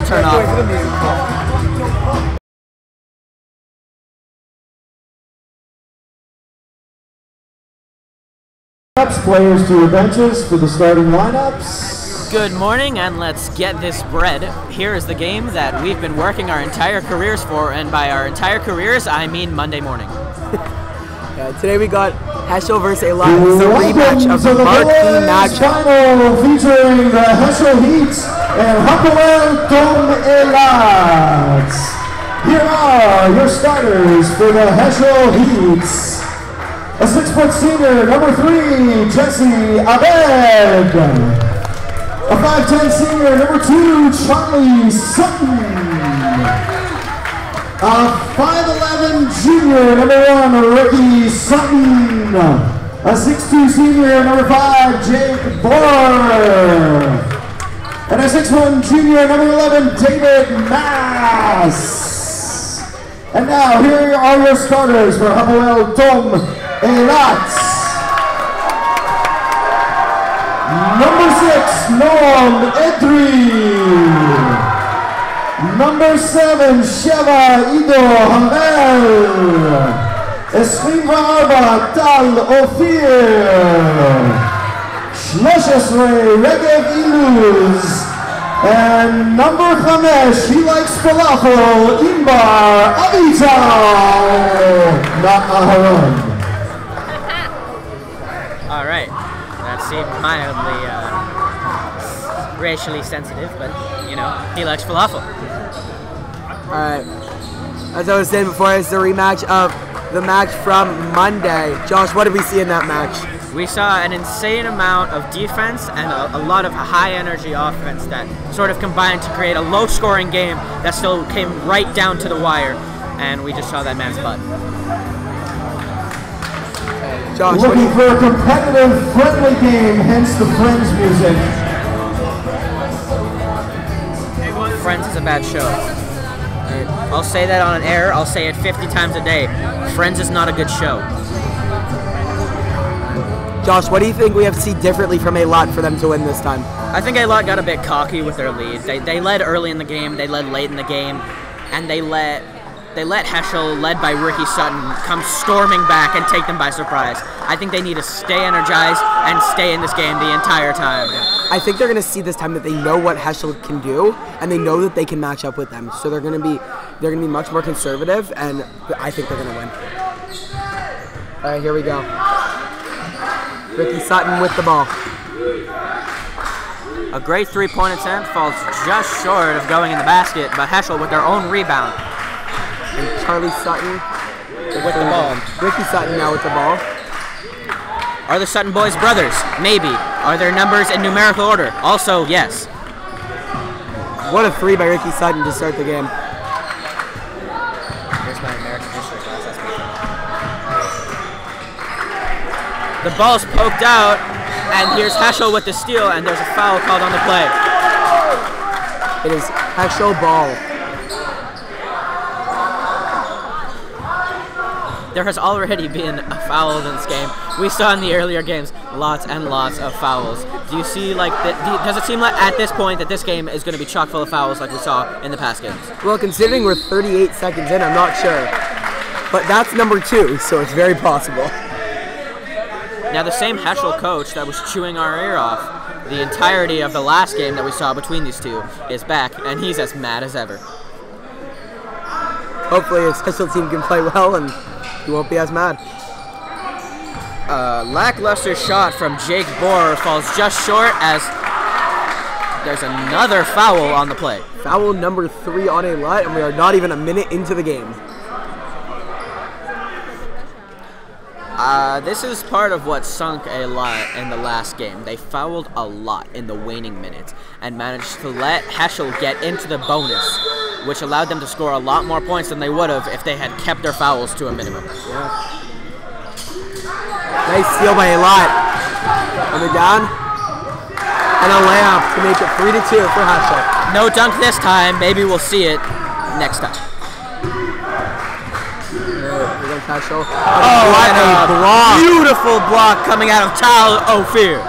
turn off. Players to your benches for the starting lineups. Good morning, and let's get this bread. Here is the game that we've been working our entire careers for, and by our entire careers, I mean Monday morning. Today we got Heschel versus Eilat. It's a rematch of the marquee match. Final featuring the Heschel Heat and Heschel Eilat. Here are your starters for the Heschel Heat. A 6-foot senior, number 3, Jesse Abed. A 5'10 senior, number 2, Charlie Sutton. A 5'11 junior, number 1, Ricky Sutton. A 6'2 senior, number 5, Jake Bohr. And a 6'1 junior, number 11, David Mass. And now, here are your starters for Hapoel Tom Eilat. Number 6, Noam Edri. Number 7, Sheva Ido Hamel. 24, Tal Ophir. 13, Regev Iluz. And number 5, he likes falafel, Imbar Avital. Not Aharon. All right, that seemed mildly racially sensitive, but you know, he likes falafel. All right, as I was saying before, it's the rematch of the match from Monday. Josh, what did we see in that match? We saw an insane amount of defense and a lot of high-energy offense that sort of combined to create a low-scoring game that still came right down to the wire, and we just saw that man's butt. Josh, looking for a competitive, friendly game, hence the Friends music. Friends is a bad show. I'll say that on air, I'll say it 50 times a day. Friends is not a good show. Josh, what do you think we have to see differently from Eilat for them to win this time? I think Eilat got a bit cocky with their lead. They led early in the game, they led late in the game, and they let Heschel, led by Ricky Sutton, come storming back and take them by surprise. I think they need to stay energized and stay in this game the entire time. I think they're going to see this time that they know what Heschel can do, and they know that they can match up with them. So they're going to be much more conservative, and I think they're going to win. All right, here we go. Ricky Sutton with the ball. A great three-point attempt falls just short of going in the basket, but Heschel with their own rebound. And Charlie Sutton with the ball. Ricky Sutton now with the ball. Are the Sutton boys brothers? Maybe. Are their numbers in numerical order? Also, yes. What a three by Ricky Sutton to start the game. Here's my American history class. The ball's poked out, and here's Heschel with the steal, and there's a foul called on the play. It is Heschel ball. There has already been a foul in this game. We saw in the earlier games lots and lots of fouls. Do you see, like, does it seem like at this point that this game is going to be chock full of fouls like we saw in the past games? Well, considering we're 38 seconds in, I'm not sure. But that's number 2, so it's very possible. Now, the same Heschel coach that was chewing our ear off the entirety of the last game that we saw between these two is back, and he's as mad as ever. Hopefully his Heschel team can play well, and he won't be as mad. Lackluster shot from Jake Bohr falls just short as there's another foul on the play. Foul number 3 on Eilat, and we are not even a minute into the game. This is part of what sunk Eilat in the last game. They fouled a lot in the waning minutes and managed to let Heschel get into the bonus, which allowed them to score a lot more points than they would have if they had kept their fouls to a minimum. Yeah. Nice steal by Eilat. On the down. And a layup to make it 3-2 for Heschel. No dunk this time. Maybe we'll see it next time. Heschel. Oh, what a block. Beautiful block coming out of Tal Ophir.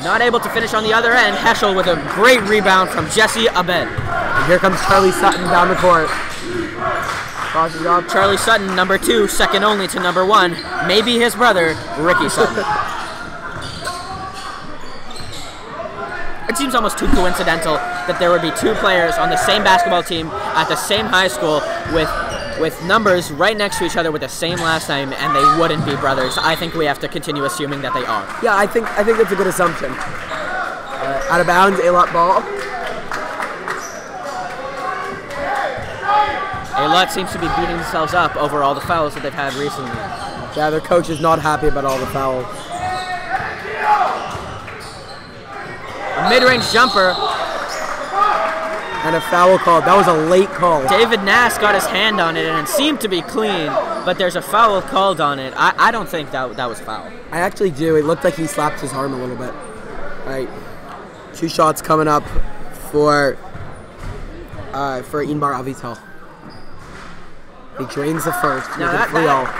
Not able to finish on the other end. Heschel with a great rebound from Jesse Abed. And here comes Charlie Sutton down the court. Crosses up. Charlie Sutton, number 2, second only to number 1. Maybe his brother, Ricky Sutton. It seems almost too coincidental that there would be 2 players on the same basketball team at the same high school with numbers right next to each other with the same last name, and they wouldn't be brothers. I think we have to continue assuming that they are. Yeah, I think that's a good assumption. Out of bounds, Eilat ball. Eilat seems to be beating themselves up over all the fouls that they've had recently. Yeah, their coach is not happy about all the fouls. A mid-range jumper. And a foul call. That was a late call. David Nass got his hand on it and it seemed to be clean, but there's a foul called on it. I don't think that was foul. I actually do. It looked like he slapped his arm a little bit. All right. 2 shots coming up for Inbar Avital. He drains the first. Now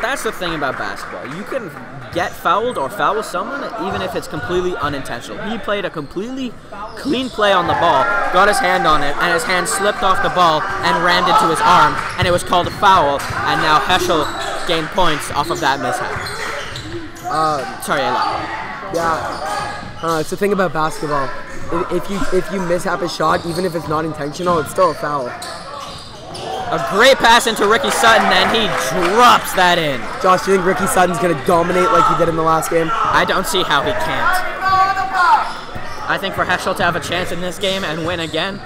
that's the thing about basketball. You can get fouled or foul someone even if it's completely unintentional. He played a completely clean play on the ball, got his hand on it, and his hand slipped off the ball and rammed into his arm, and it was called a foul, and now Heschel gained points off of that mishap. Sorry, Eilat. Yeah. It's the thing about basketball. If you mishap a shot, even if it's not intentional, it's still a foul. A great pass into Ricky Sutton, and he drops that in. Josh, do you think Ricky Sutton's going to dominate like he did in the last game? I don't see how he can't. I think for Heschel to have a chance in this game and win again,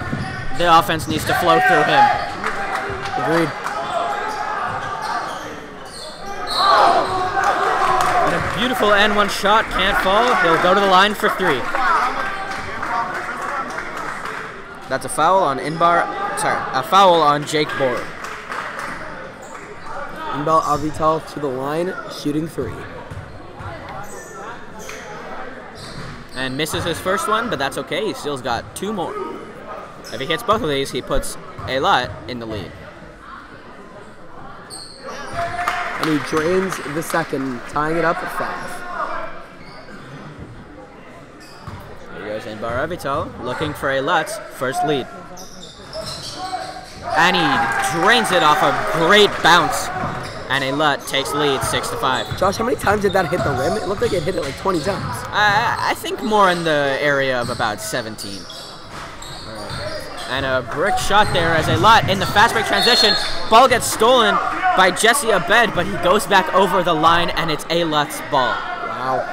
the offense needs to flow through him. Agreed. And a beautiful N1 shot, can't fall. He'll go to the line for 3. That's a foul on a foul on Jake Bohr. Inbal Avital to the line, shooting 3. And misses his first one, but that's okay. He still's got 2 more. If he hits both of these, he puts Eilat in the lead. And he drains the second, tying it up at 5. Here goes Inbar Avital, looking for Eilat's first lead. And he drains it off a great bounce. And Eilat takes lead 6-5. Josh, how many times did that hit the rim? It looked like it hit it like 20 times. I think more in the area of about 17. And a brick shot there as Eilat in the fast break transition. Ball gets stolen by Jesse Abed, but he goes back over the line and it's Eilat's ball. Wow.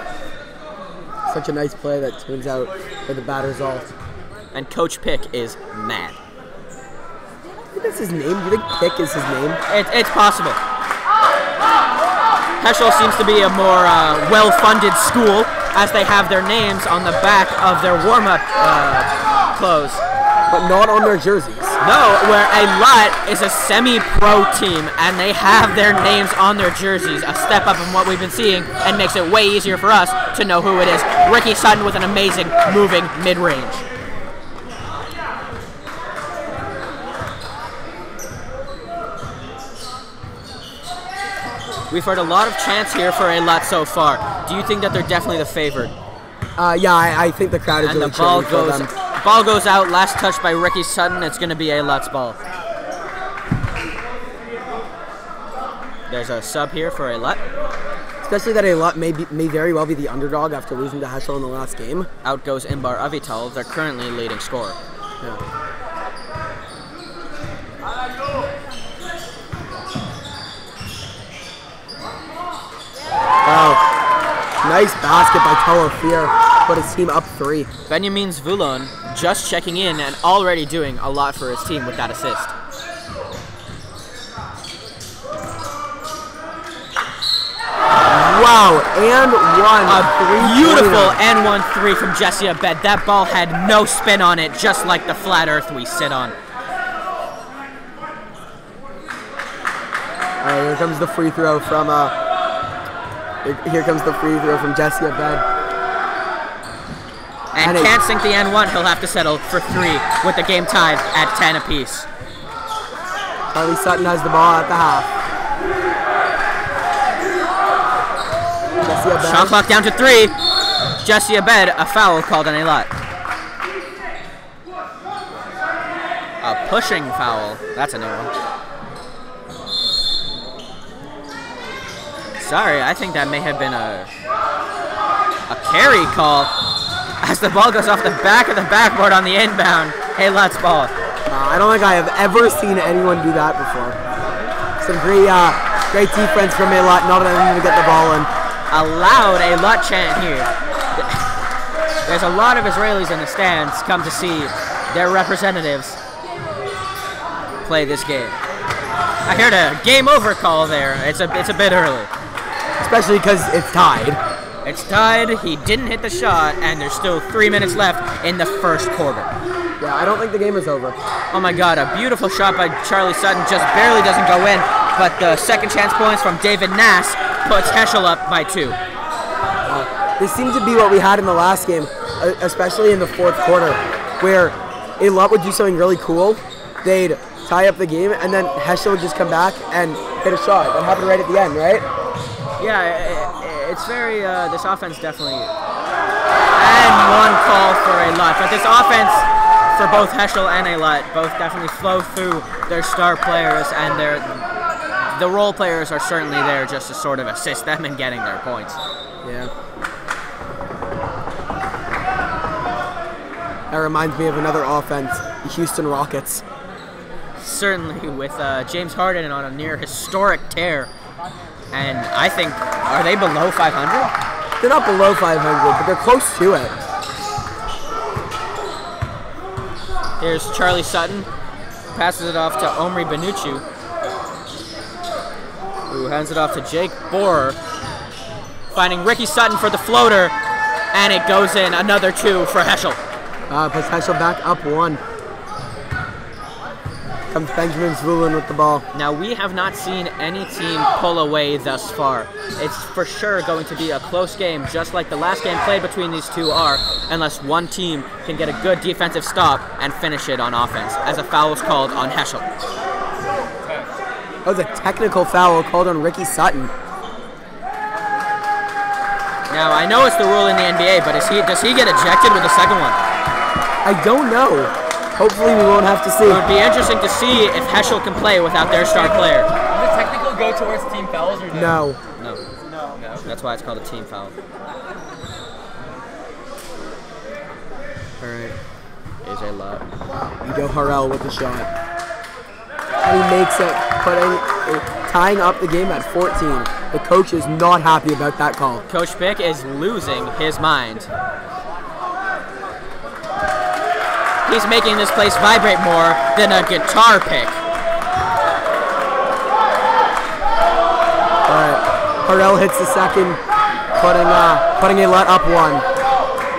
Such a nice play that turns out for the bad result. And Coach Pick is mad. I think that's his name. Do you think Pick is his name? It's possible. Heschel seems to be a more well-funded school as they have their names on the back of their warm-up clothes. But not on their jerseys. No, where Eilat is a semi-pro team and they have their names on their jerseys. A step up from what we've been seeing and makes it way easier for us to know who it is. Ricky Sutton with an amazing moving mid-range. We've heard a lot of chants here for Eilat so far. Do you think that they're definitely the favorite? Yeah, I think the crowd is and really the ball cheering for them. Ball goes out, last touch by Ricky Sutton. It's going to be Eilat's ball. There's a sub here for Eilat. Especially that Eilat may very well be the underdog after losing to Heschel in the last game. Out goes Inbar Avital, their currently leading scorer. Yeah. Oh, nice basket by Talofir. Put his team up 3. Benjamin Zvulon just checking in and already doing a lot for his team with that assist. Wow, and one. A beautiful N1 3 from Jesse Abed. That ball had no spin on it, just like the flat earth we sit on. All right, here comes the free throw from Jesse Abed. And can't sink the N1. He'll have to settle for 3 with the game tied at 10 apiece. Charlie Sutton has the ball at the half. Shot clock down to 3. Jesse Abed, a foul called on Eilat. A pushing foul. That's a new one. Sorry, I think that may have been a carry call as the ball goes off the back of the backboard on the inbound. Eilat's ball. I don't think I have ever seen anyone do that before. Some great defense from Eilat, not letting him get the ball in. A loud Eilat chant here. There's a lot of Israelis in the stands come to see their representatives play this game. I heard a game over call there. It's a bit early. Especially because it's tied. It's tied, he didn't hit the shot, and there's still 3 minutes left in the first quarter. Yeah, I don't think the game is over. Oh my god, a beautiful shot by Charlie Sutton, just barely doesn't go in, but the second chance points from David Nass puts Heschel up by 2. This seemed to be what we had in the last game, especially in the fourth quarter, where Eilat would do something really cool. They'd tie up the game, and then Heschel would just come back and hit a shot. That happened right at the end, right? Yeah, it's very, this offense definitely, and one call for Eilat, but this offense for both Heschel and Eilat both definitely flow through their star players, and the role players are certainly there just to sort of assist them in getting their points. Yeah. That reminds me of another offense, the Houston Rockets. Certainly, with James Harden on a near historic tear. And I think, are they below 500? They're not below 500, but they're close to it. Here's Charlie Sutton, passes it off to Omri Benucci, who hands it off to Jake Borer, finding Ricky Sutton for the floater, and it goes in, another 2 for Heschel. Puts Heschel back up 1. Comes Benjamin Zvulun with the ball. Now, we have not seen any team pull away thus far. It's for sure going to be a close game, just like the last game played between these two are, unless one team can get a good defensive stop and finish it on offense, as a foul was called on Heschel. That was a technical foul called on Ricky Sutton. Now, I know it's the rule in the NBA, but does he get ejected with the second one? I don't know. Hopefully we won't have to see. It would be interesting to see if Heschel can play without their star player. Does the technical go towards team fouls or no? No. That's why it's called a team foul. Alright. Here's Eilat. Ido Harrell with the shot. And he makes it, tying up the game at 14. The coach is not happy about that call. Coach Pick is losing his mind. He's making this place vibrate more than a guitar pick. All right, Harrell hits the second, putting Eilat up 1.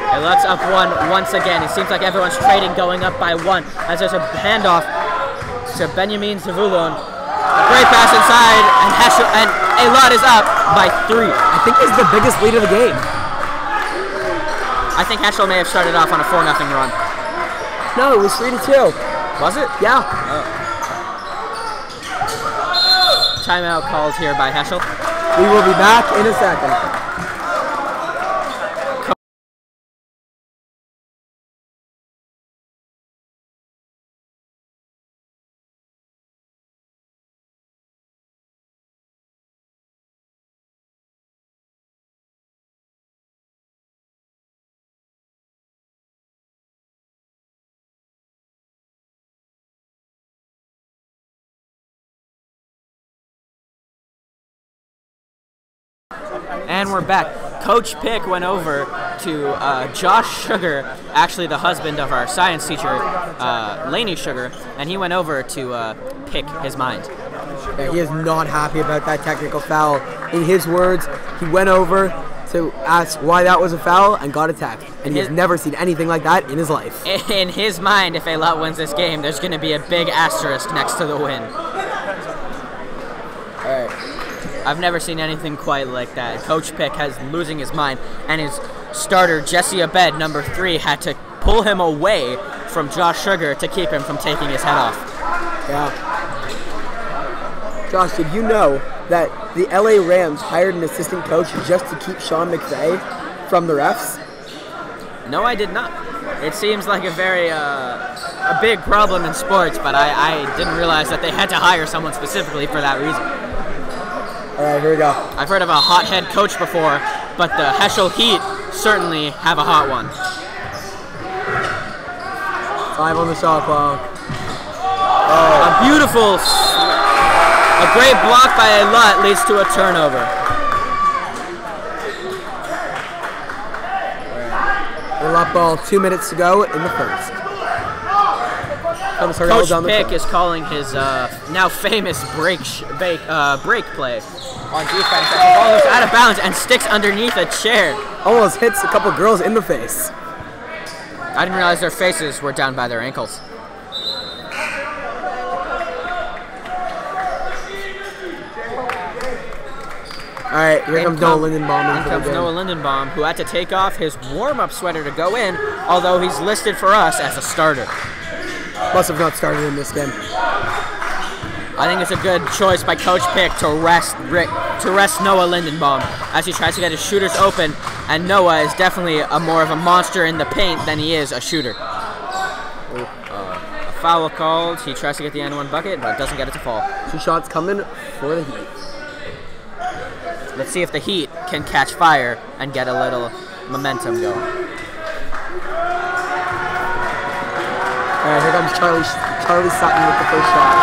Eilat's up 1 once again. It seems like everyone's trading, going up by 1 as there's a handoff to Benjamin Zvulun. A great pass inside, and Eilat is up by 3. I think this is the biggest lead of the game. I think Heschel may have started off on a 4-0 run. No, it was 3-2. Was it? Yeah. Oh. Timeout called here by Heschel. We will be back in a second. And we're back. Coach Pick went over to Josh Sugar, actually the husband of our science teacher, Laney Sugar, and he went over to pick his mind. Yeah, he is not happy about that technical foul. In his words, he went over to ask why that was a foul and got attacked. And he's never seen anything like that in his life. In his mind, if Eilat wins this game, there's going to be a big asterisk next to the win. All right. I've never seen anything quite like that. Coach Pick has losing his mind, and his starter, Jesse Abed, number 3, had to pull him away from Josh Sugar to keep him from taking his head off. Yeah. Josh, did you know that the LA Rams hired an assistant coach just to keep Sean McVay from the refs? No, I did not. It seems like a very a big problem in sports, but I didn't realize that they had to hire someone specifically for that reason. All right, here we go. I've heard of a hot head coach before, but the Heschel Heat certainly have a hot one. 5 on the shot clock. A great block by Eilat leads to a turnover. Eilat ball, 2 minutes to go in the first. Coach Pick is calling his now famous break play on defense. The ball goes out of bounds and sticks underneath a chair. Almost hits a couple girls in the face. I didn't realize their faces were down by their ankles. All right, here comes Noah Lindenbaum. In comes Noah Lindenbaum, who had to take off his warm-up sweater to go in, although he's listed for us as a starter. Must have not started in this game. I think it's a good choice by Coach Pick to rest Noah Lindenbaum as he tries to get his shooters open, and Noah is definitely more of a monster in the paint than he is a shooter. A foul called. He tries to get the N1 bucket, but doesn't get it to fall. 2 shots coming for the Heat. Let's see if the Heat can catch fire and get a little momentum going. All right, here comes Charlie Sutton with the first shot.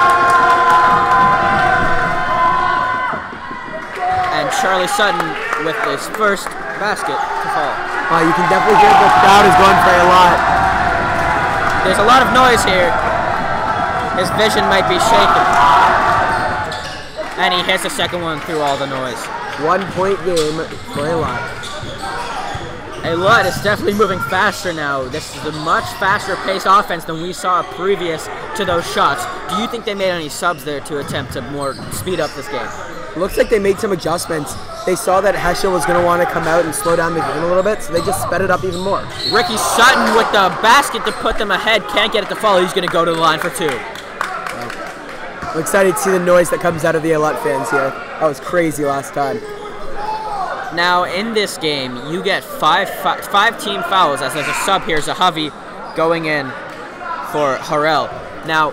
And Charlie Sutton with his first basket to fall. You can definitely hear the crowd is going for a lot. There's a lot of noise here. His vision might be shaken. And he hits the second one through all the noise. 1-point game for Eilat. Eilat is definitely moving faster now. This is a much faster paced offense than we saw previous to those shots. Do you think they made any subs there to attempt to more speed up this game? Looks like they made some adjustments. They saw that Heschel was going to want to come out and slow down the game a little bit, so they just sped it up even more. Ricky Sutton with the basket to put them ahead. Can't get it to fall. He's going to go to the line for 2. I'm excited to see the noise that comes out of the Eilat fans here. That was crazy last time. Now, in this game, you get five team fouls, as there's a sub here, Zahavi going in for Harel. Now,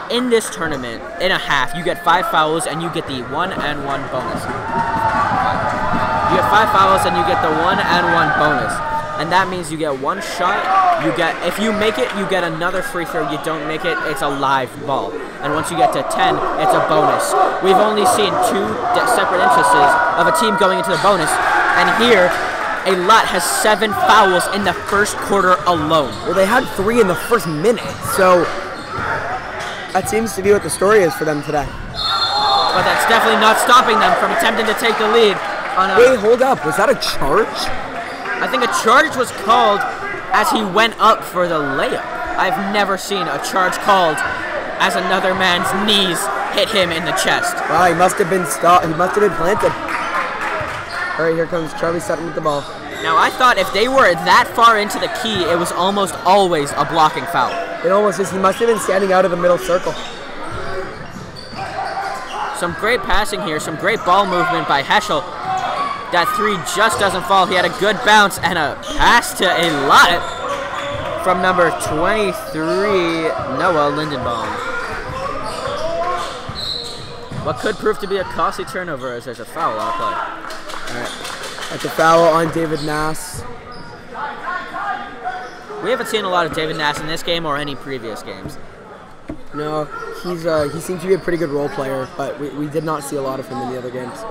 in this tournament, in a half, you get 5 fouls and you get the 1-and-1 bonus. You get 5 fouls and you get the 1-and-1 bonus. And that means you get 1 shot, if you make it, you get another free throw. You don't make it, it's a live ball. And once you get to 10, it's a bonus. We've only seen 2 separate instances of a team going into the bonus, and here, Eilat has 7 fouls in the first quarter alone. Well, they had 3 in the first minute, so that seems to be what the story is for them today. But that's definitely not stopping them from attempting to take the lead. Wait, hold up. Was that a charge? I think a charge was called as he went up for the layup. I've never seen a charge called as another man's knees hit him in the chest. Wow, he must have been stopped. He must have been planted. All right, here comes Charlie Sutton with the ball. Now, I thought if they were that far into the key, it was almost always a blocking foul. It almost is. He must have been standing out of the middle circle. Some great passing here, some great ball movement by Heschel. That 3 just doesn't fall. He had a good bounce and a pass to Eilat from number 23, Noah Lindenbaum. What could prove to be a costly turnover as there's a foul on play. All right. That's a foul on David Nass. We haven't seen a lot of David Nass in this game or any previous games. No, he seems to be a pretty good role player, but we did not see a lot of him in the other games.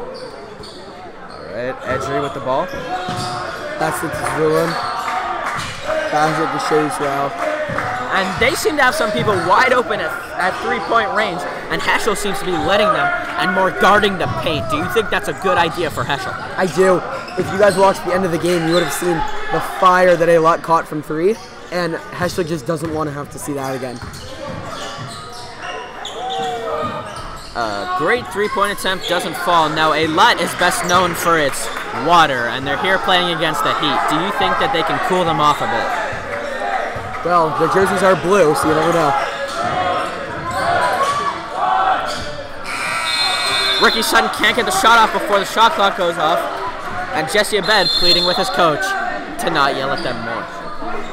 Edgery with the ball. That's the Zulin. That's it to Shea well. And they seem to have some people wide open at 3-point range, and Heschel seems to be letting them and more guarding the paint. Do you think that's a good idea for Heschel? I do. If you guys watched the end of the game, you would have seen the fire that Eilat caught from 3, and Heschel just doesn't want to have to see that again. Great 3-point attempt doesn't fall. Now, Eilat is best known for its water, and they're here playing against the Heat. Do you think that they can cool them off a bit? Well, their jerseys are blue, so you never know. Ricky Sutton can't get the shot off before the shot clock goes off, and Jesse Abed pleading with his coach. to not yell at them more.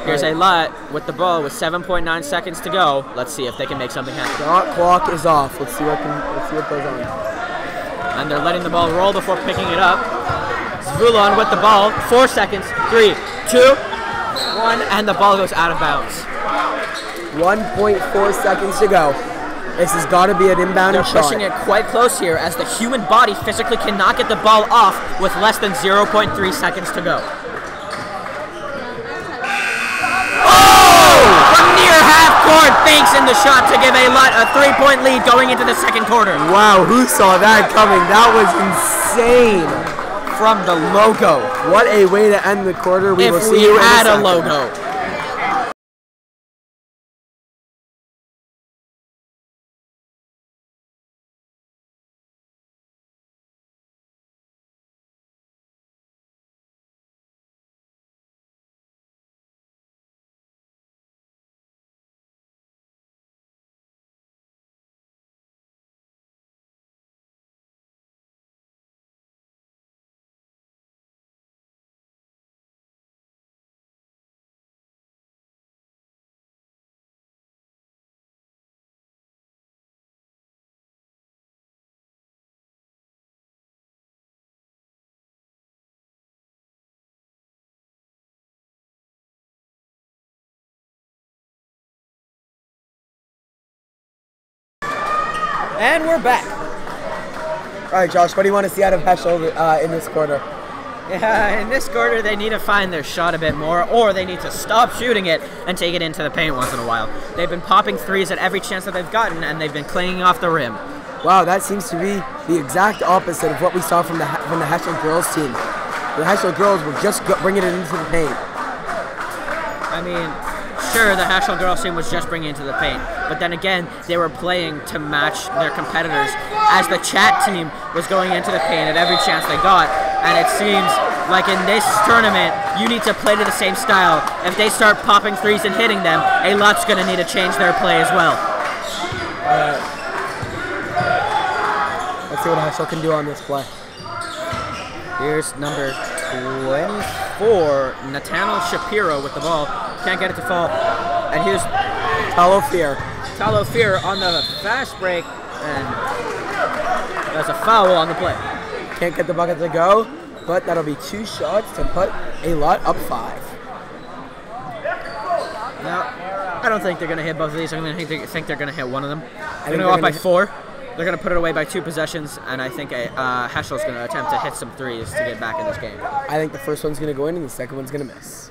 Here's Eilat with the ball with 7.9 seconds to go. Let's see if they can make something happen. Shot clock is off. Let's see what goes on. And they're letting the ball roll before picking it up. Zvulon with the ball. 4 seconds. 3, 2, 1, and the ball goes out of bounds. 1.4 seconds to go. This has got to be an inbound They're shot. pushing it quite close here as the human body physically cannot get the ball off with less than 0.3 seconds to go. Oh! From near half court, Banks in the shot to give Eilat a 3-point lead going into the second quarter. Wow, who saw that coming? That was insane. From the logo. What a way to end the quarter. We will If see we you in had a second. logo. And we're back. All right, Josh, what do you want to see out of Heschel in this quarter? Yeah, in this quarter, they need to find their shot a bit more, or they need to stop shooting it and take it into the paint once in a while. They've been popping threes at every chance that they've gotten, and they've been clinging off the rim. Wow, that seems to be the exact opposite of what we saw from the Heschel girls team. The Heschel girls were just bringing it into the paint. I mean, sure, the Heschel girls team was just bringing it into the paint, but then again, they were playing to match their competitors as the chat team was going into the paint at every chance they got, and it seems like in this tournament, you need to play to the same style. If they start popping threes and hitting them, Eilat's going to need to change their play as well. Let's see what Heschel can do on this play. Here's number 24, Nathaniel Shapiro with the ball. Can't get it to fall. And here's Talofir on the fast break, and that's a foul on the play. Can't get the bucket to go, but that'll be 2 shots to put Eilat up 5. Now, I don't think they're going to hit both of these. I think they're going to hit one of them. They're going to they're go up by gonna 4. They're going to put it away by 2 possessions, and I think Heschel's going to attempt to hit some threes to get back in this game. I think the first one's going to go in and the second one's going to miss.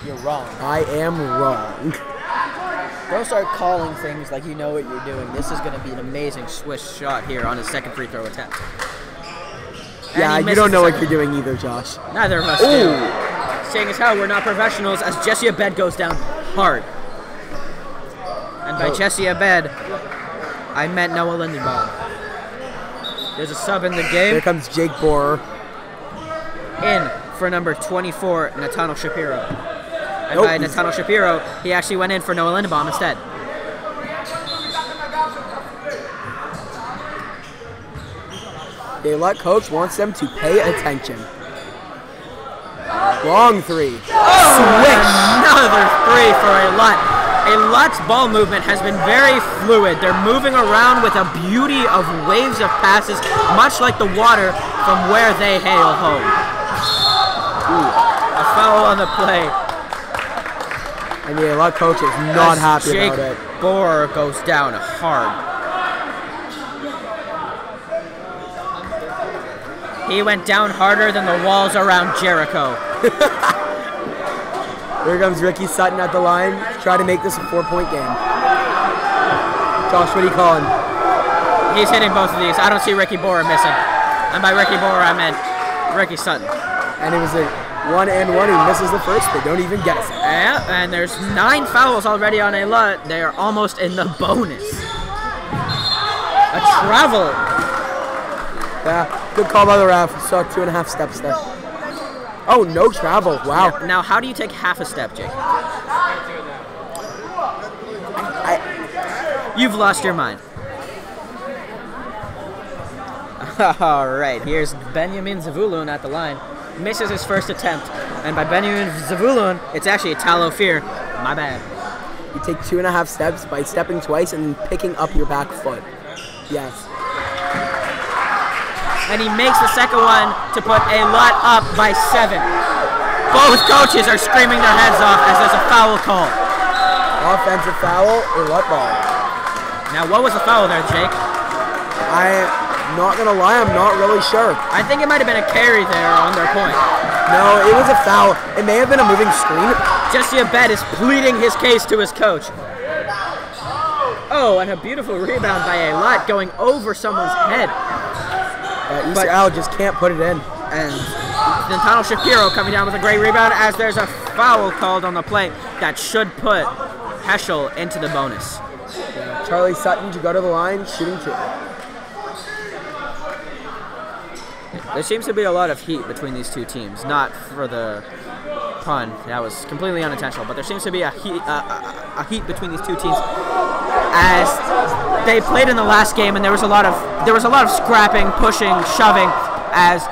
You're wrong. I am wrong. Don't start calling things like you know what you're doing. This is going to be an amazing Swiss shot here on his second free throw attempt. Yeah, you don't know what you're doing either, Josh. Neither of us do. Seeing as how we're not professionals, as Jesse Abed goes down hard. And by Jesse Abed, I meant Noah Lindenbaum. There's a sub in the game. Here comes Jake Borer. In for number 24, Nathaniel Shapiro. And Nope, by Nathaniel Shapiro, he actually went in for Noah Lindenbaum instead. The Eilat coach wants them to pay attention. Long 3. Another 3 for Eilat. Eilat's ball movement has been very fluid. They're moving around with a beauty of waves of passes, much like the water from where they hail home. A foul on the play. And the Eilat coach is not happy Jake about it. Borer goes down hard. He went down harder than the walls around Jericho. Here comes Ricky Sutton at the line to try to make this a 4-point game. Josh, what are you calling? He's hitting both of these. I don't see Ricky Borer missing. And by Ricky Borer, I meant Ricky Sutton. And it was a 1-and-1. He misses the first, but don't even get it. Yeah, and there's 9 fouls already on Eilat. They are almost in the bonus. A travel. Yeah, good call by the ref. Saw 2.5 steps there. Oh, no travel. Wow. Now, how do you take half a step, Jake? You've lost your mind. All right, here's Benjamin Zavulun at the line. Misses his first attempt. And by Benjamin Zavulun, it's actually a Talo Fear. My bad. You take 2.5 steps by stepping twice and then picking up your back foot. Yes. And he makes the second one to put Eilat up by 7. Both coaches are screaming their heads off as there's a foul call. Offensive foul, Eilat ball. Now, what was the foul there, Jake? I'm not gonna lie, I'm not really sure. I think it might have been a carry there on their point. No, it was a foul. It may have been a moving screen. Jesse Abed is pleading his case to his coach. Oh, and a beautiful rebound by Eilat going over someone's head. But Al just can't put it in. And Nantano Shapiro coming down with a great rebound as there's a foul called on the play that should put Heschel into the bonus. Yeah, Charlie Sutton to go to the line, shooting 2. There seems to be a lot of heat between these two teams. Not for the pun, that was completely unintentional, but there seems to be a heat between these two teams as they played in the last game, and there was a lot of scrapping, pushing, shoving. As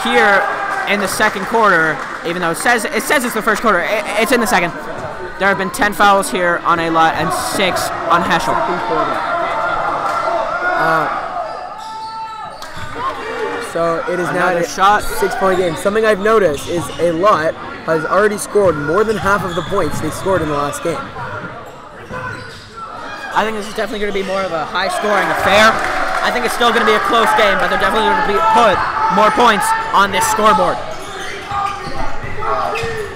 here in the second quarter, even though it says it's the first quarter, it's in the second. There have been 10 fouls here on Eilat and 6 on Heschel. So it is Another now shot. 6-point game. Something I've noticed is Eilat has already scored more than half of the points they scored in the last game. I think this is definitely going to be more of a high-scoring affair. I think it's still going to be a close game, but they're definitely going to put more points on this scoreboard.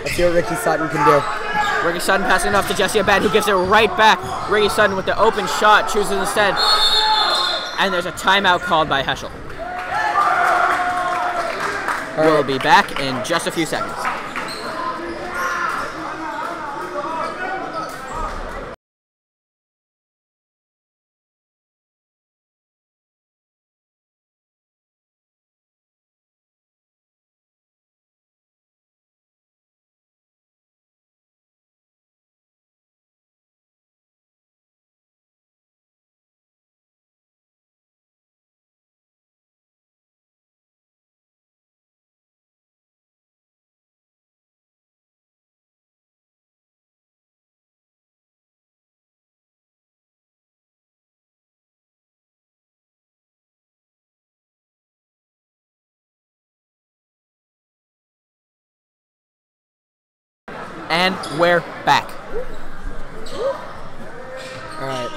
Let's see what Ricky Sutton can do. Ricky Sutton passing it off to Jesse Abed, who gives it right back. Ricky Sutton with the open shot chooses instead. And there's a timeout called by Heschel. We'll be back in just a few seconds. And we're back. Alright.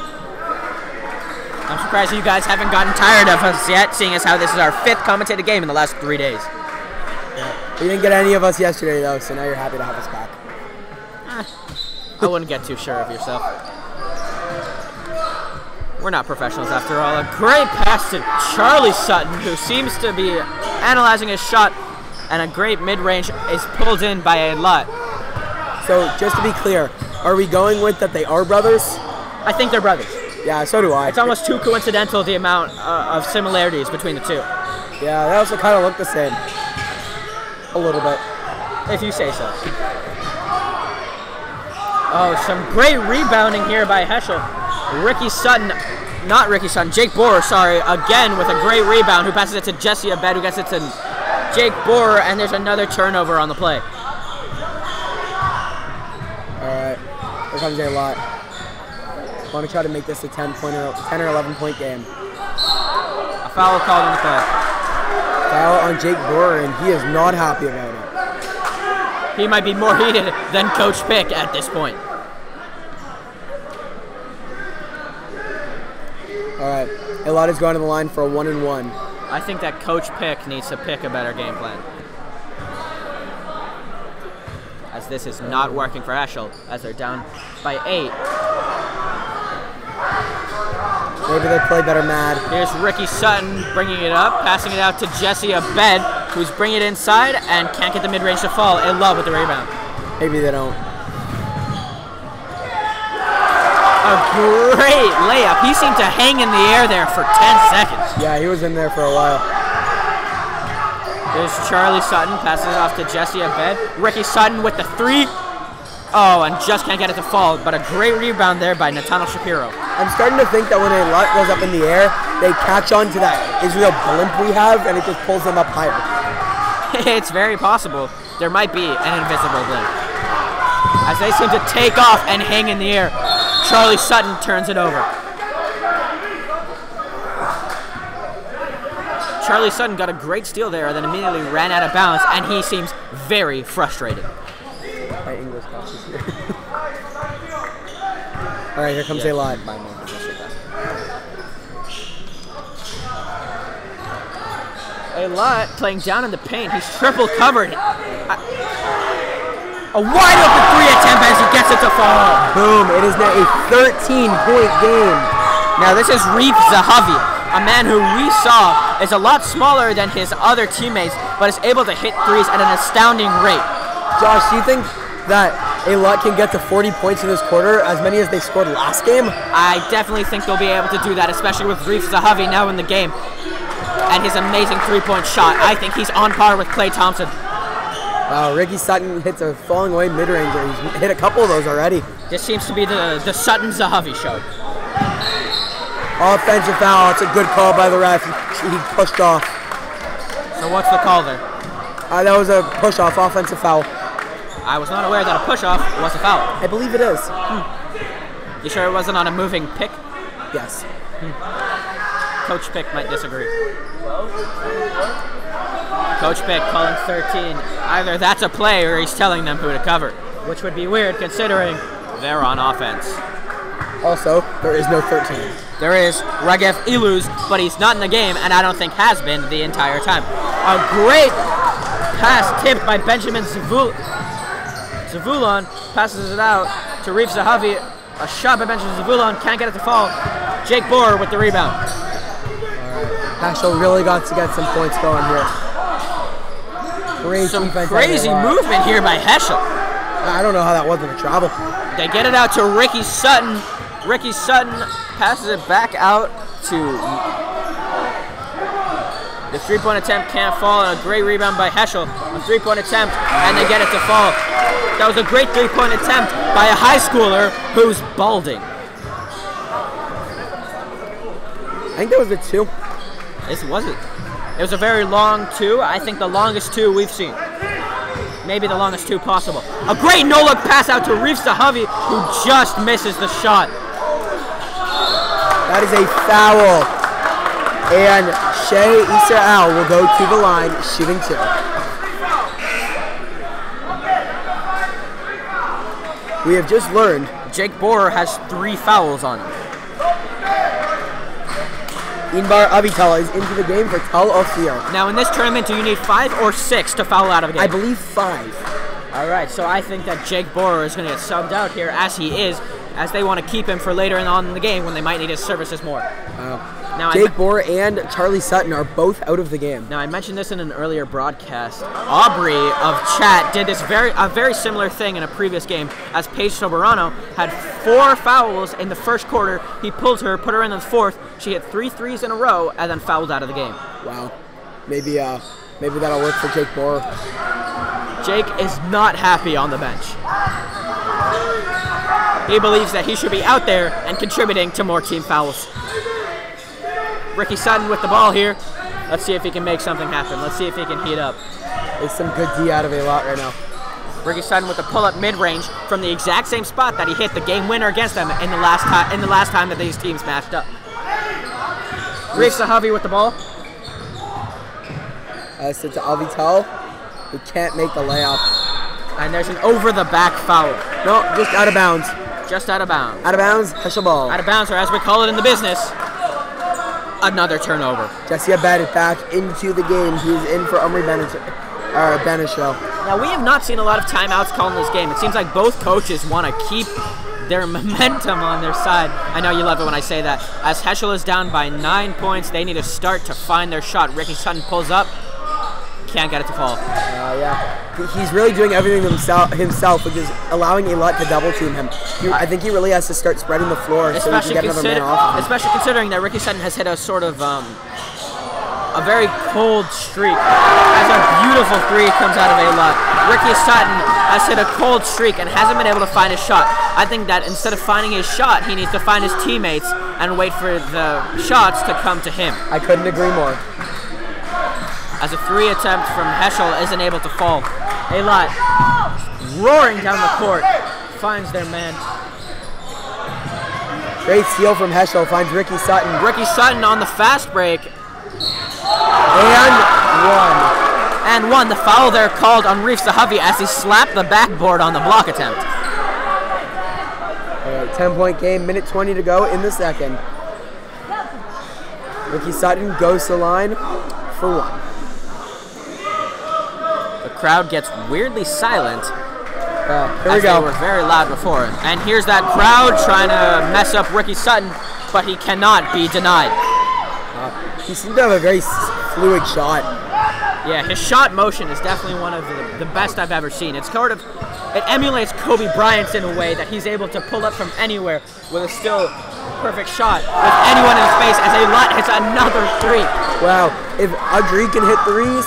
I'm surprised you guys haven't gotten tired of us yet, seeing as how this is our 5th commentated game in the last 3 days. Yeah. We didn't get any of us yesterday, though, so now you're happy to have us back. I wouldn't get too sure of yourself. We're not professionals after all. A great pass to Charlie Sutton, who seems to be analyzing his shot, and a great mid-range is pulled in by Eilat. So, just to be clear, are we going with that they are brothers? I think they're brothers. Yeah, so do I. It's almost too coincidental, the amount of similarities between the two. Yeah, they also kind of look the same. A little bit. If you say so. Oh, some great rebounding here by Heschel. Jake Borer, sorry, again with a great rebound, who passes it to Jesse Abed, who gets it to Jake Borer, and there's another turnover on the play. Alright, here comes Eilat. I want to try to make this a 10 or 11-point game. A foul called on the play. Foul on Jake Borer, and he is not happy about it. He might be more heated than Coach Pick at this point. Alright, Eilat is going to the line for a 1-and-1. I think that Coach Pick needs to pick a better game plan, as this is not working for Heschel, as they're down by 8. Maybe they play better mad. Here's Ricky Sutton bringing it up, passing it out to Jesse Abed, who's bringing it inside and can't get the mid-range to fall. Eilat with the rebound. Maybe they don't. A great layup. He seemed to hang in the air there for 10 seconds. Yeah, he was in there for a while. There's Charlie Sutton, passes it off to Jesse Abed. Ricky Sutton with the 3. Oh, and just can't get it to fall, but a great rebound there by Nathaniel Shapiro. I'm starting to think that when Eilat goes up in the air, they catch on to that Israel blimp we have, and it just pulls them up higher. It's very possible. there might be an invisible blink. As they seem to take off and hang in the air, Charlie Sutton turns it over. Charlie Sutton got a great steal there, then immediately ran out of bounds, and he seems very frustrated. My English class is here. All right, here comes Eilat. Eilat playing down in the paint. He's triple covered. A wide open 3 attempt as he gets it to fall. Boom! It is now a 13-point game. Now this is Reef Zahavi, a man who we saw is a lot smaller than his other teammates, but is able to hit threes at an astounding rate. Josh, do you think that Eilat can get to 40 points in this quarter, as many as they scored last game? I definitely think they'll be able to do that, especially with Reef Zahavi now in the game. And his amazing three-point shot. I think he's on par with Klay Thompson. Wow, Ricky Sutton hits a falling away mid-ranger. He's hit a couple of those already. This seems to be the Sutton Zahavi show. Offensive foul. It's a good call by the ref. He pushed off. So what's the call there? That was a push-off, offensive foul. I was not aware that a push-off was a foul. I believe it is. You sure it wasn't on a moving pick? Yes. Coach Pick might disagree. Coach Pick calling 13. Either that's a play or he's telling them who to cover, which would be weird considering they're on offense. Also, there is no 13. There is Ragev Iluz, but he's not in the game, and I don't think has been the entire time. A great pass tipped by Benjamin Zavulon, passes it out to Reef Zahavi. A shot by Benjamin Zavulon, can't get it to fall. Jake Borer with the rebound. Heschel really got to get some points going here. Some crazy movement here by Heschel. I don't know how that wasn't a travel. They get it out to Ricky Sutton. Ricky Sutton passes it back out to the three-point attempt, can't fall, and a great rebound by Heschel. A three-point attempt, and they get it to fall. That was a great three-point attempt by a high schooler who's balding. I think that was the 2. This wasn't. It was a very long 2. I think the longest 2 we've seen. Maybe the longest 2 possible. A great no-look pass out to Reef Zahavi, who just misses the shot. That is a foul. And Shea Issa will go to the line, shooting 2. We have just learned Jake Borer has 3 fouls on him. Inbar Avital is into the game for Tal Ophir. Now in this tournament, do you need 5 or 6 to foul out of a game? I believe 5. All right, so I think that Jake Borer is going to get subbed out here, as he is, as they want to keep him for later on in the game when they might need his services more. Now Jake Borer and Charlie Sutton are both out of the game. Now I mentioned this in an earlier broadcast. Aubrey of Chat did this a very similar thing in a previous game, as Paige Soberano had 4 fouls in the first quarter. He pulled her, put her in the 4th. She hit 3 threes in a row and then fouled out of the game. Wow, maybe that'll work for Jake Borer. Jake is not happy on the bench. He believes that he should be out there and contributing to more team fouls. Ricky Sutton with the ball here. Let's see if he can make something happen. Let's see if he can heat up. There's some good D out of Eilat right now. Ricky Sutton with the pull-up mid-range from the exact same spot that he hit the game winner against them in the last time that these teams matched up. Reef Zahavi with the ball. It's to Avital, who can't make the layup. And there's an over-the-back foul. No, just out of bounds. Just out of bounds. Out of bounds, Heschel ball. Out of bounds, or as we call it in the business, another turnover. Jesse Abed back into the game. He's in for Omri Beneschel. Now, we have not seen a lot of timeouts called in this game. It seems like both coaches want to keep their momentum on their side. I know you love it when I say that. As Heschel is down by 9 points, they need to start to find their shot. Ricky Sutton pulls up. Can't get it to fall. Yeah. He's really doing everything himself, which is allowing Eilat to double team him. I think he really has to start spreading the floor so he can get another man off. Especially considering that Ricky Sutton has hit a sort of a very cold streak. As a beautiful 3 comes out of Eilat. Ricky Sutton has hit a cold streak and hasn't been able to find his shot. I think that instead of finding his shot, he needs to find his teammates and wait for the shots to come to him. I couldn't agree more. As a 3 attempt from Heschel isn't able to fall. Eilat roaring down the court, finds their man. Great steal from Heschel, finds Ricky Sutton. Ricky Sutton on the fast break. And one. The foul there called on Reef Zahavi as he slapped the backboard on the block attempt. All right, 10-point game, minute 20 to go in the second. Ricky Sutton goes to the line for one. The crowd gets weirdly silent. Here we go. They were very loud before. And here's that crowd trying to mess up Ricky Sutton, but he cannot be denied. He seemed to have a very fluid shot. Yeah, his shot motion is definitely one of the best I've ever seen. It emulates Kobe Bryant's in a way that he's able to pull up from anywhere with a still perfect shot with anyone in his face as Eilat hits another three. Wow, if Audrey can hit threes,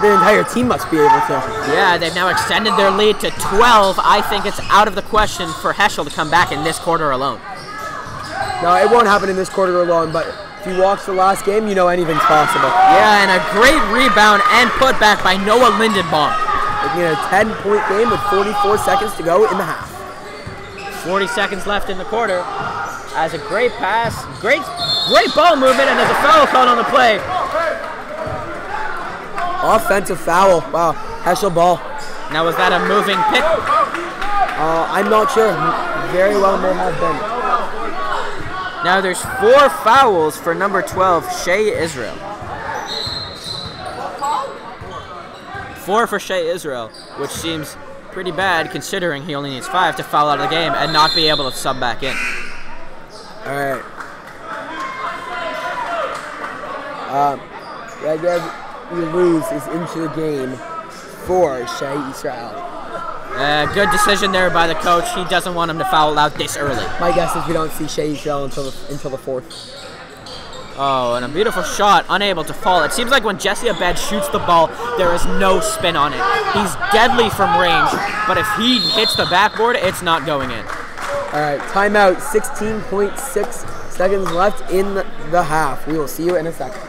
the entire team must be able to. Yeah, they've now extended their lead to 12. I think it's out of the question for Heschel to come back in this quarter alone. No, it won't happen in this quarter alone, but if you watch the last game, you know anything's possible. Yeah, and a great rebound and putback by Noah Lindenbaum. Making it a 10-point game with 44 seconds to go in the half. 40 seconds left in the quarter. As a great pass, great ball movement, and there's a foul called on the play. Offensive foul. Wow, Heschel ball. Now was that a moving pick? I'm not sure. Very well may have been. Now there's 4 fouls for number 12, Shea Israel. 4 for Shea Israel, which seems pretty bad considering he only needs 5 to foul out of the game and not be able to sub back in. All right. You lose is into the game for Shea Israel. Good decision there by the coach. He doesn't want him to foul out this early. My guess is we don't see Shea Israel until the fourth. Oh, and a beautiful shot, unable to fall. It seems like when Jesse Abed shoots the ball, there is no spin on it. He's deadly from range, but if he hits the backboard, it's not going in. All right, timeout. 16.6 seconds left in the half. We will see you in a second.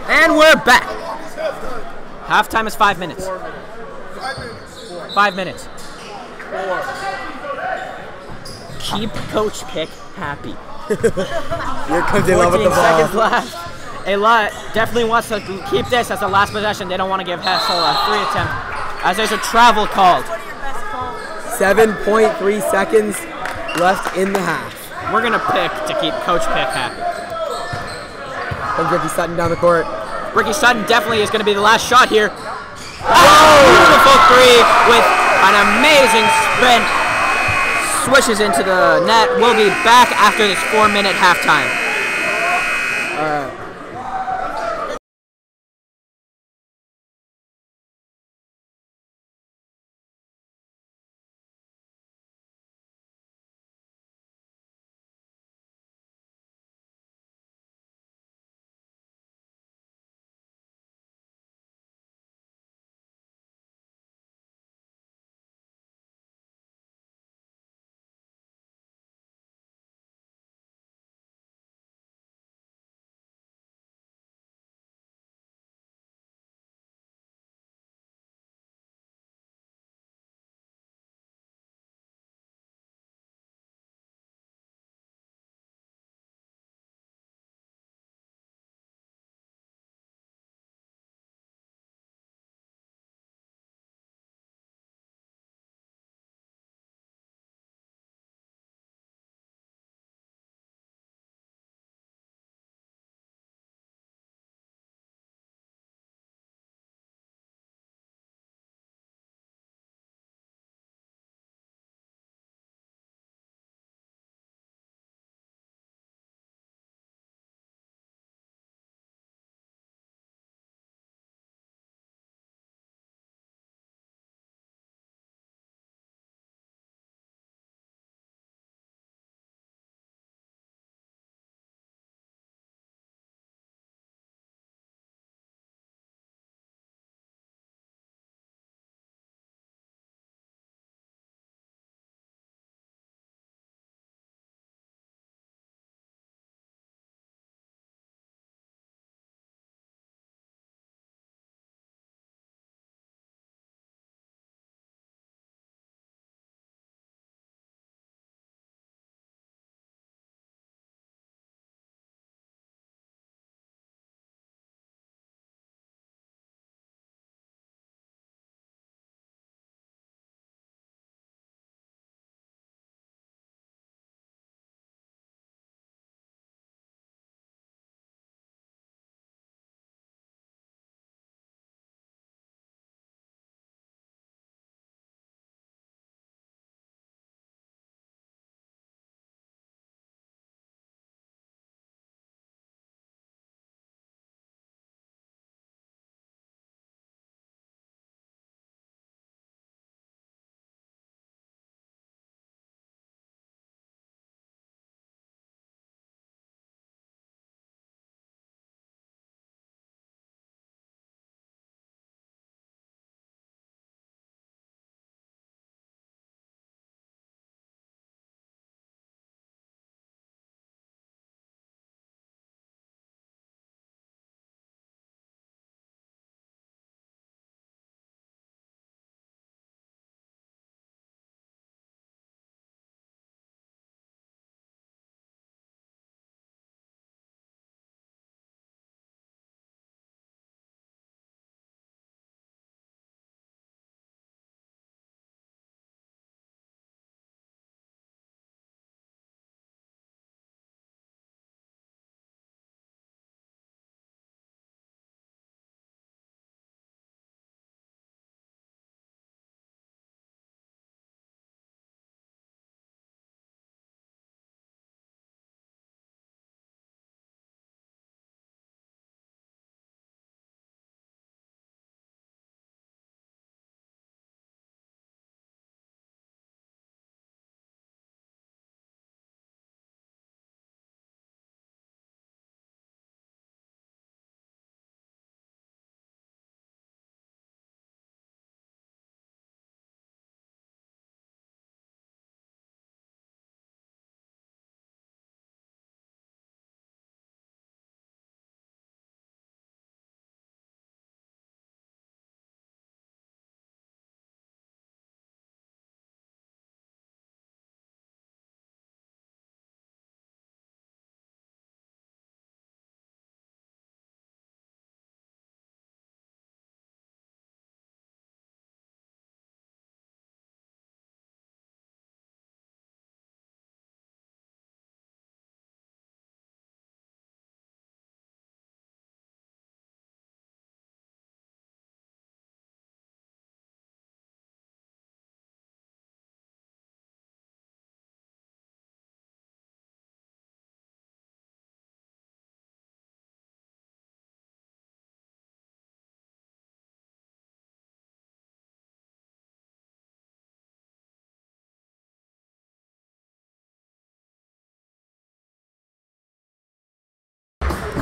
And we're back. Halftime is 5 minutes. 5 minutes. Keep Coach Pick happy. Here comes Eilat with the 14 ball. seconds left. Eilat definitely wants to keep this as the last possession. They don't want to give Heschel a free attempt as there's a travel called. 7.3 seconds left in the half. We're going to pick to keep Coach Pick happy. Comes Ricky Sutton down the court. Ricky Sutton definitely is going to be the last shot here. Oh, beautiful three with an amazing sprint. Swishes into the net. We'll be back after this 4-minute halftime. All right.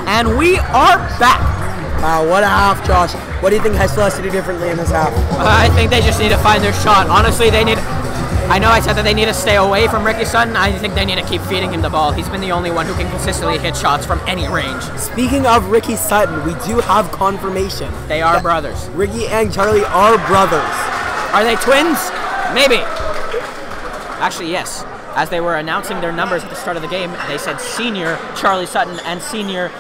And we are back. Wow, what a half, Josh. What do you think Heschel has to do differently in this half? I think they just need to find their shot. Honestly, they need... I know I said that they need to stay away from Ricky Sutton. I think they need to keep feeding him the ball. He's been the only one who can consistently hit shots from any range. Speaking of Ricky Sutton, we do have confirmation. They are brothers. Ricky and Charlie are brothers. Are they twins? Maybe. Actually, yes. As they were announcing their numbers at the start of the game, they said senior Charlie Sutton and senior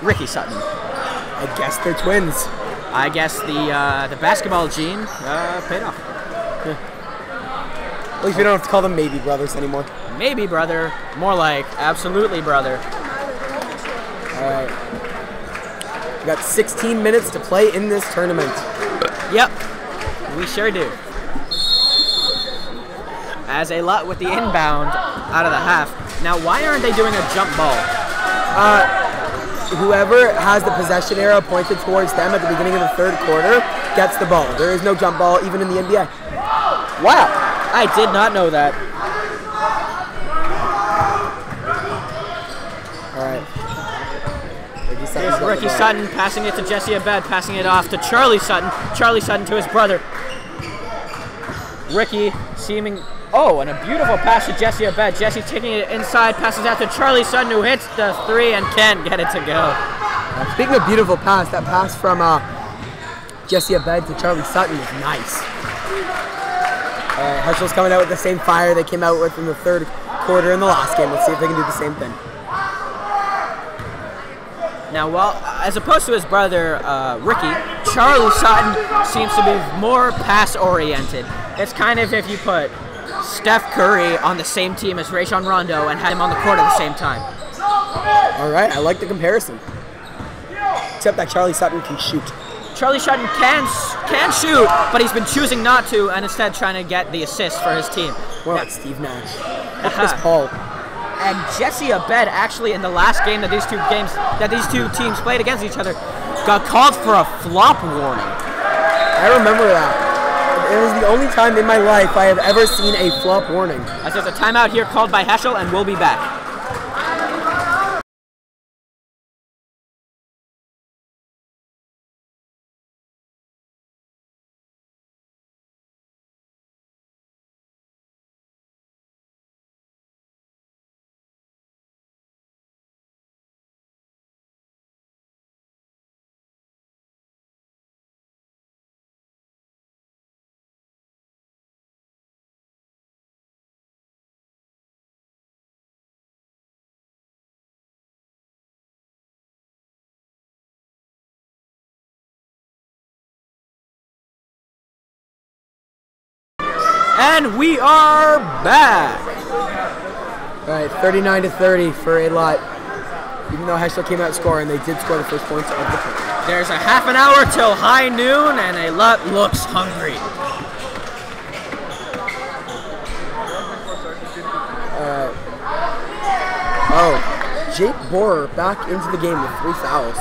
Ricky Sutton. I guess they're twins. I guess the basketball gene paid off. At least we don't have to call them maybe brothers anymore. Maybe brother. More like absolutely brother. All right. We got 16 minutes to play in this tournament. Yep. We sure do. As Eilat with the inbound out of the half. Now, why aren't they doing a jump ball? Whoever has the possession arrow pointed towards them at the beginning of the third quarter gets the ball. There is no jump ball even in the NBA. Wow. I did not know that. All right. Here's Ricky Sutton passing it to Jesse Abed, passing it off to Charlie Sutton. Charlie Sutton to his brother. Ricky seeming... Oh, and a beautiful pass to Jesse Abed. Jesse taking it inside, passes out to Charlie Sutton, who hits the three and can't get it to go. Speaking of beautiful pass, that pass from Jesse Abed to Charlie Sutton is nice. Heschel's coming out with the same fire they came out with in the third quarter in the last game. Let's see if they can do the same thing. Now, as opposed to his brother, Ricky, Charlie Sutton seems to be more pass-oriented. It's kind of if you put Steph Curry on the same team as Rajon Rondo and had him on the court at the same time. All right, I like the comparison. Except that Charlie Sutton can shoot. Charlie Sutton can shoot, but he's been choosing not to and instead trying to get the assist for his team. More like Steve Nash. Look at this Paul. And Jesse Abed actually in the last game that these two teams played against each other got called for a flop warning. I remember that. It was the only time in my life I have ever seen a flop warning. As there's a timeout here called by Heschel, and we'll be back. And we are back. All right, 39-30 for Eilat. Even though Heschel came out scoring, they did score the first points of the game. There's a half an hour till high noon, and Eilat looks hungry. Jake Borer back into the game with 3 fouls.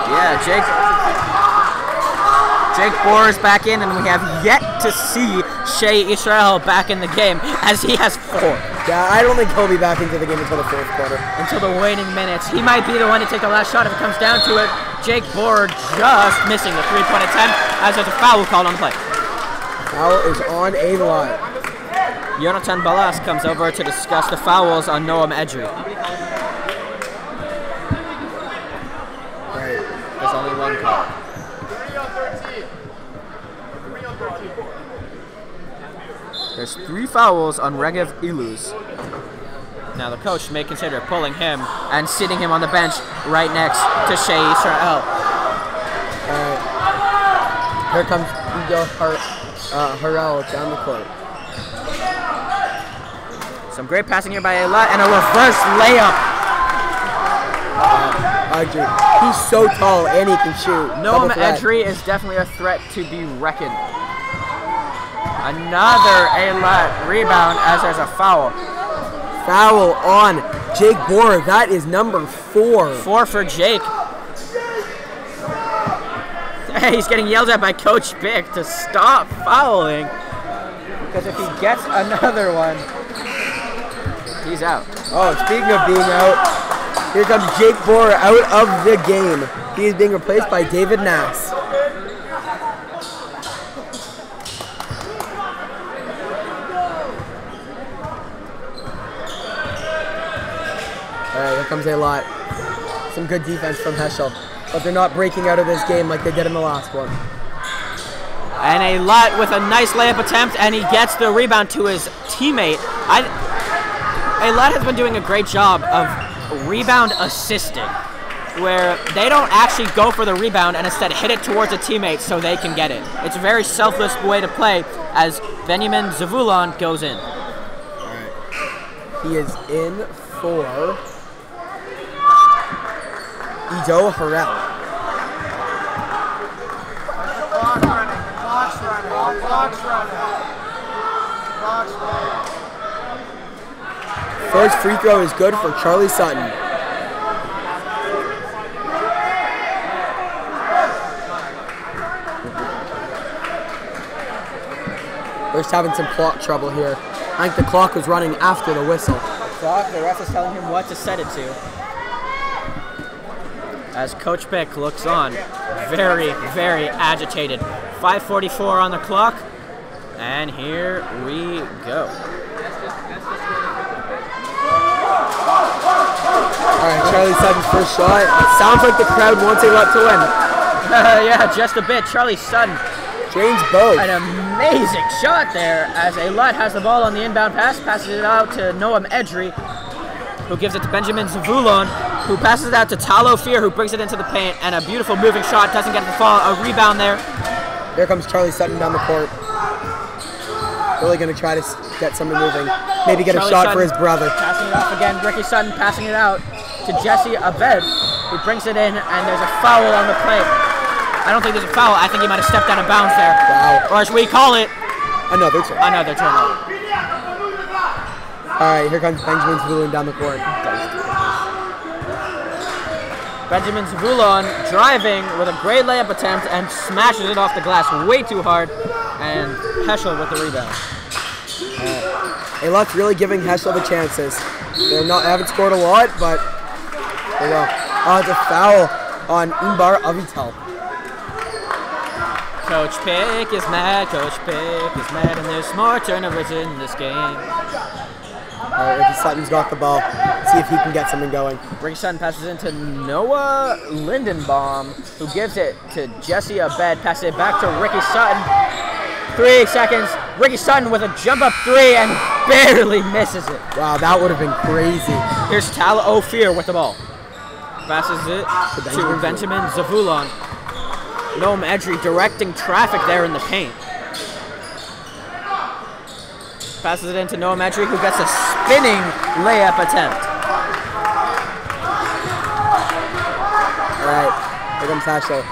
Yeah, Jake Borer's back in, and we have yet to see Shea Israel back in the game, as he has 4. Yeah, I don't think he'll be back into the game until the fourth quarter. Until the waning minutes. He might be the one to take the last shot if it comes down to it. Jake Borer just missing the 3-point attempt, as there's a foul called on the play. Foul is on Eilat. Jonathan Balas comes over to discuss the fouls on Noam Edry. Right. There's only one call. There's 3 fouls on Regev Iluz. Now the coach may consider pulling him and sitting him on the bench right next to Shea Israel. Here comes Ugo Harrell down the court. Some great passing here by Eilat and a reverse layup. He's so tall and he can shoot. Noam Edry is definitely a threat to be reckoned. Another Eilat rebound as there's a foul. Foul on Jake Borer. That is number 4. 4 for Jake. Hey, he's getting yelled at by Coach Bick to stop fouling. Because if he gets another one, he's out. Oh, speaking of being out, Here comes Jake Bohr out of the game. He is being replaced by David Nass. Alright, here comes Eilat. Some good defense from Heschel. But they're not breaking out of this game like they did in the last one. And Eilat with a nice layup attempt, and he gets the rebound to his teammate. Eilat has been doing a great job of rebound assisting, where they don't actually go for the rebound and instead hit it towards a teammate so they can get it. It's a very selfless way to play as Benjamin Zavulon goes in. All right. He is in for Ido Harrell. First free throw is good for Charlie Sutton. We're just having some clock trouble here. I think the clock was running after the whistle. The ref is telling him what to set it to. As Coach Beck looks on, very, very agitated. 5:44 on the clock, and here we go. All right, Charlie Sutton's first shot. It sounds like the crowd wants Eilat to win. Yeah, just a bit. Charlie Sutton. James Bogue. An amazing shot there as Eilat has the ball on the inbound pass, passes it out to Noam Edry, who gives it to Benjamin Zavulon, who passes it out to Talo Fear, who brings it into the paint, and a beautiful moving shot, doesn't get the fall, a rebound there. Here comes Charlie Sutton down the court. Really going to try to get something moving. Maybe get Charlie a shot Sutton for his brother. Passing it off again, Ricky Sutton passing it out to Jesse Abed, who brings it in, and there's a foul on the play. I don't think there's a foul. I think he might have stepped out of bounds there. Wow. Or as we call it, another turn. Another turnover. All right, here comes Benjamin Zavulon down the court. Benjamin Zavulon driving with a great layup attempt and smashes it off the glass way too hard, and Heschel with the rebound. Eilat's really giving Heschel the chances. They haven't scored a lot, but there you go. Oh, it's a foul on Imbar Avital. Coach Pick is mad, Coach Pick is mad, and there's more turnovers in this game. All right, Ricky Sutton's got the ball. See if he can get something going. Ricky Sutton passes into Noah Lindenbaum, who gives it to Jesse Abed, passes it back to Ricky Sutton. 3 seconds. Ricky Sutton with a jump up three and barely misses it. Wow, that would have been crazy. Here's Tala Ophir with the ball. Passes it to Benjamin Zavulon. Noam Edry directing traffic there in the paint. Passes it into Noam Edry, who gets a spinning layup attempt. All right, here comes Heschel.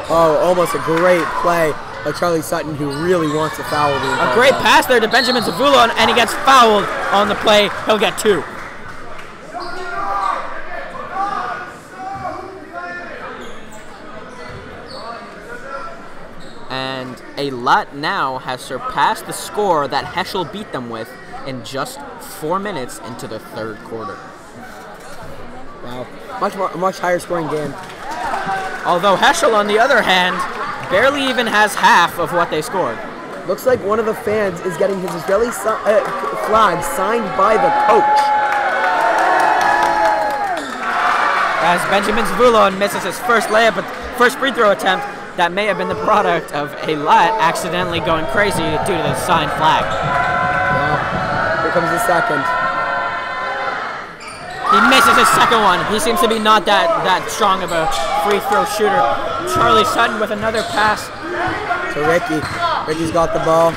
Oh, almost a great play by Charlie Sutton, who really wants to foul. A great pass there to Benjamin Zavulon, and he gets fouled on the play. He'll get 2. And Eilat now has surpassed the score that Heschel beat them with in just 4 minutes into the third quarter. Wow, much higher scoring game. Although Heschel, on the other hand, barely even has half of what they scored. Looks like one of the fans is getting his Israeli flag signed by the coach. As Benjamin Zavulon misses his first free throw attempt, that may have been the product of Eilat accidentally going crazy due to the signed flag. Wow. Here comes the second. He misses his second one. He seems to be not that strong of a free throw shooter. Charlie Sutton with another pass to Ricky. Ricky's got the ball.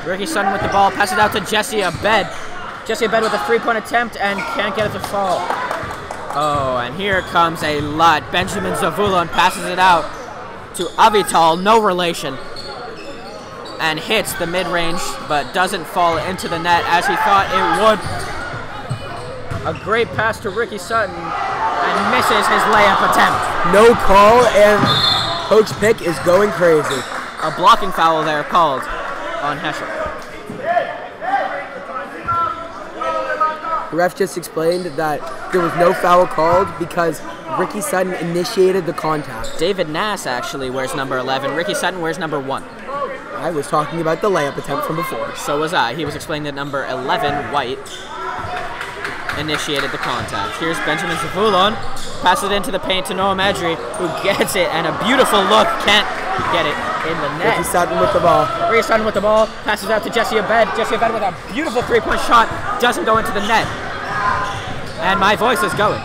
Ricky Sutton with the ball, passes it out to Jesse Abed. Jesse Abed with a 3-point attempt and can't get it to fall. Oh, and here comes Eilat. Benjamin Zavulon passes it out to Avital, no relation, and hits the mid-range, but doesn't fall into the net as he thought it would. A great pass to Ricky Sutton, and misses his layup attempt. No call, and Coach Pick is going crazy. A blocking foul there called on Heschel. The ref just explained that there was no foul called because Ricky Sutton initiated the contact. David Nass actually wears number 11. Ricky Sutton wears number 1. I was talking about the layup attempt from before. So was I. He was explaining that number 11, White, initiated the contact. Here's Benjamin Zavulon. Passes it into the paint to Noah Medri, who gets it, and a beautiful look. Can't get it in the net. Ricky Sutton with the ball. Ricky Sutton with the ball. Passes out to Jesse Abed. Jesse Abed with a beautiful three-point shot. Doesn't go into the net. And my voice is going.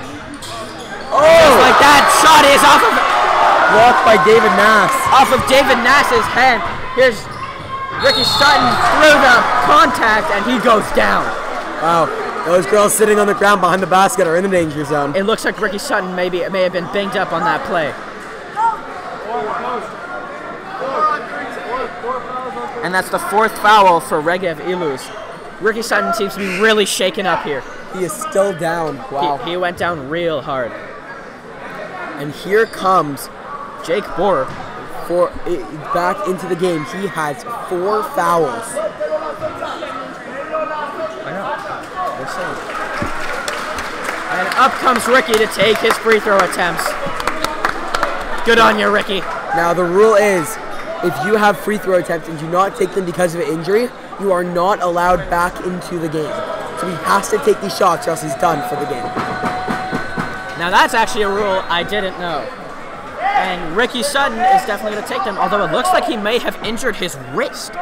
Oh! Just like that. Shot is off of... Blocked by David Nass. Off of David Nass's hand. Here's Ricky Sutton through the contact, and he goes down. Wow. Those girls sitting on the ground behind the basket are in the danger zone. It looks like Ricky Sutton may have been banged up on that play. And that's the 4th foul for Regev Iluz. Ricky Sutton seems to be really shaken up here. He is still down. Wow. He went down real hard. And here comes Jake Borer back into the game. He has 4 fouls. And up comes Ricky to take his free throw attempts. Good on you, Ricky. Now the rule is, if you have free throw attempts and do not take them because of an injury, you are not allowed back into the game. So he has to take these shots or else he's done for the game. Now that's actually a rule I didn't know. And Ricky Sutton is definitely going to take them, although it looks like he may have injured his wrist.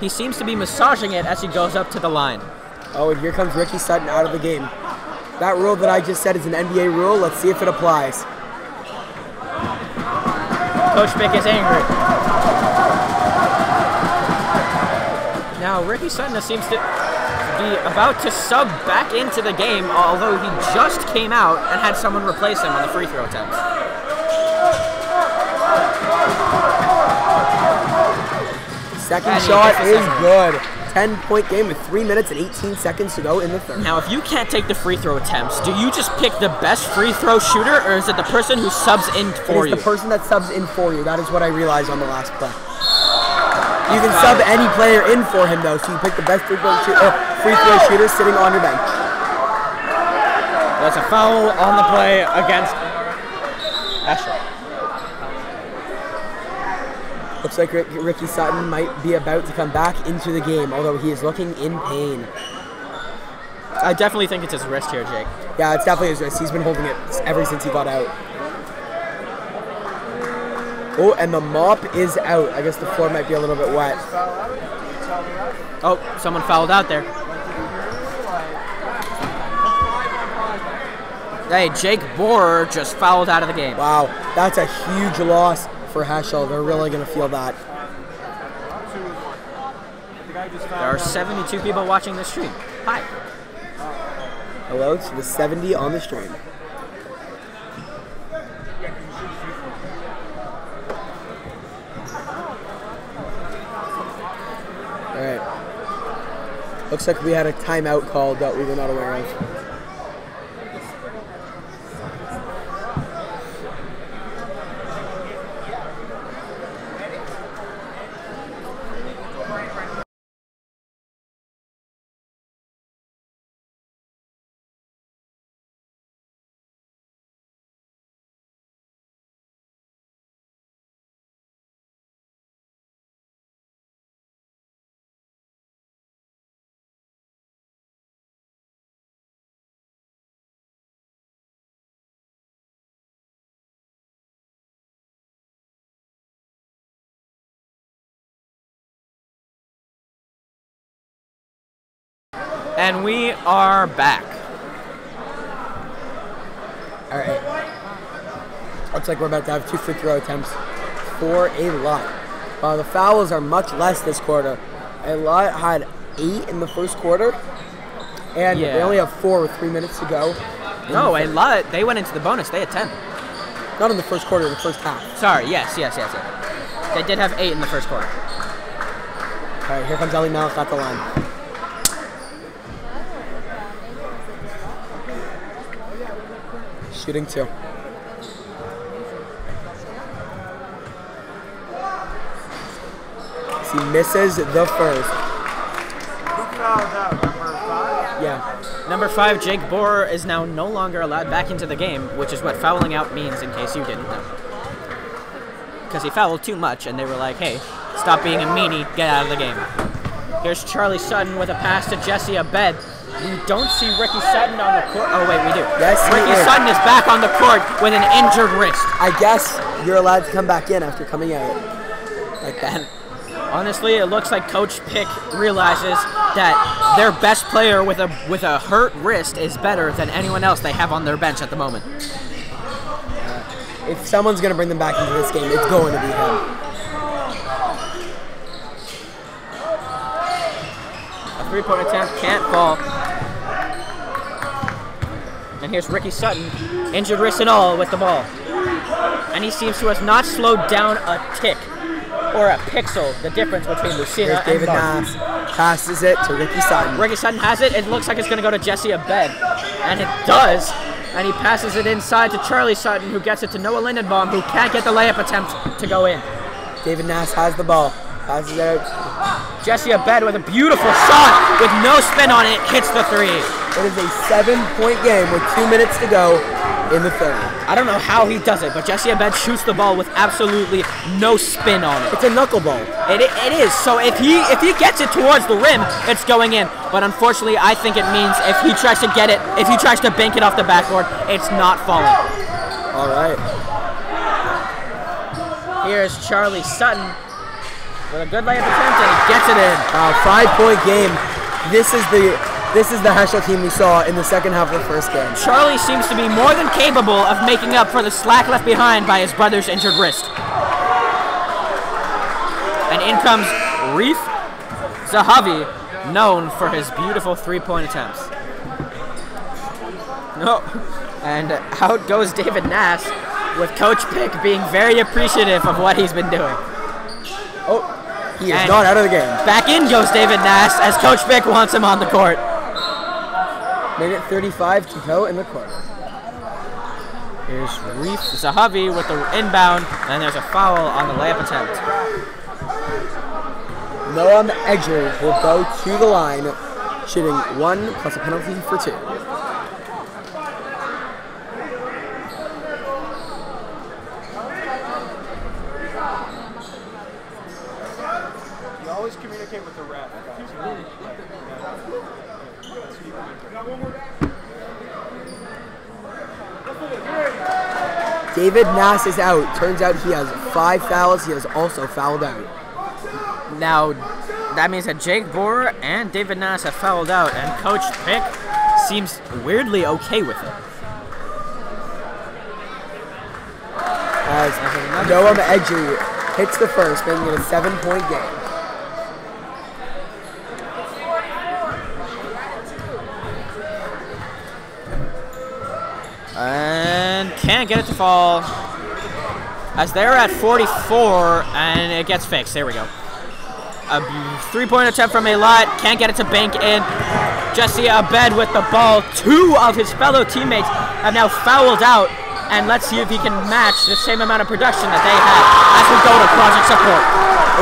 He seems to be massaging it as he goes up to the line. Oh, and here comes Ricky Sutton out of the game. That rule that I just said is an NBA rule. Let's see if it applies. Coach Bick is angry. Now Ricky Sutton seems to be about to sub back into the game, although he just came out and had someone replace him on the free throw attempts. Second shot is good. 10-point game with 3 minutes and 18 seconds to go in the third. Now, if you can't take the free throw attempts, do you just pick the best free throw shooter, or is it the person who subs in for you? It's the person that subs in for you. That is what I realized on the last play. You can sub any player in for him, though, so you pick the best free throw shooter sitting on your bench. That's a foul on the play against Heschel. Looks like Ricky Sutton might be about to come back into the game, although he is looking in pain. I definitely think it's his wrist here, Jake. Yeah, it's definitely his wrist. He's been holding it ever since he got out. Oh, and the mop is out. I guess the floor might be a little bit wet. Oh, someone fouled out there. Hey, Jake Borer just fouled out of the game. Wow, that's a huge loss for Heschel. They're really going to feel that. There are 72 people watching this stream. Hi. Hello to the 70 on the stream. Alright. Looks like we had a timeout called that we were not aware of. And we are back. Alright. Looks like we're about to have 2 free throw attempts for Eilat. The fouls are much less this quarter. Eilat had 8 in the first quarter, and they only have 4 with 3 minutes to go. No, Eilat, they went into the bonus. They had 10. Not in the first quarter, in the first half. Sorry, yes. They did have 8 in the first quarter. Alright, here comes Eli Malik at the line. Shooting 2. He misses the first. Who fouled out? Number 5? Yeah. Number 5, Jake Bohr, is now no longer allowed back into the game, which is what fouling out means, in case you didn't know. Because he fouled too much, and they were like, hey, stop being a meanie, get out of the game. Here's Charlie Sutton with a pass to Jesse Abed. We don't see Ricky Sutton on the court. Oh, wait, we do. Yes, Ricky Sutton is back on the court with an injured wrist. I guess you're allowed to come back in after coming out like that. Honestly, it looks like Coach Pick realizes that their best player with a hurt wrist is better than anyone else they have on their bench at the moment. If someone's going to bring them back into this game, it's going to be him. A three-point attempt can't fall. And here's Ricky Sutton, injured wrist and all, with the ball. And he seems to have not slowed down a tick or a pixel, the difference between Lucina and David Barton. Nass passes it to Ricky Sutton. Ricky Sutton has it. It looks like it's going to go to Jesse Abed. And it does. And he passes it inside to Charlie Sutton, who gets it to Noah Lindenbaum, who can't get the layup attempt to go in. David Nass has the ball. Passes it out. Jesse Abed with a beautiful shot with no spin on it, hits the three. It is a 7-point game with 2 minutes to go in the third. I don't know how he does it, but Jesse Abed shoots the ball with absolutely no spin on it. It's a knuckleball. It is. So if he gets it towards the rim, it's going in. But unfortunately, I think it means if he tries to get it, if he tries to bank it off the backboard, it's not falling. All right. Here's Charlie Sutton with a good layup attempt, and he gets it in. 5-point game. This is the Heschel team we saw in the second half of the first game. Charlie seems to be more than capable of making up for the slack left behind by his brother's injured wrist. And in comes Reef Zahavi, known for his beautiful three-point attempts. No. And out goes David Nass, with Coach Pick being very appreciative of what he's been doing. Oh, he is not out of the game. Back in goes David Nass as Coach Pick wants him on the court. Minute 35 to go in the quarter. Here's Reef Zahavi with the inbound, and there's a foul on the layup attempt. Noam Edger will go to the line, shooting 1 plus a penalty for 2. You always communicate with the ref. David Nass is out. Turns out he has 5 fouls. He has also fouled out. Now, that means that Jake Bohr and David Nass have fouled out, and Coach Pick seems weirdly okay with it. As Noam Edry hits the first, making it a 7-point game. And can't get it to fall, as they're at 44, and it gets fixed. There we go. A three-point attempt from Eilat, can't get it to bank in. Jesse Abed with the ball. 2 of his fellow teammates have now fouled out, and let's see if he can match the same amount of production that they had as we go to project support.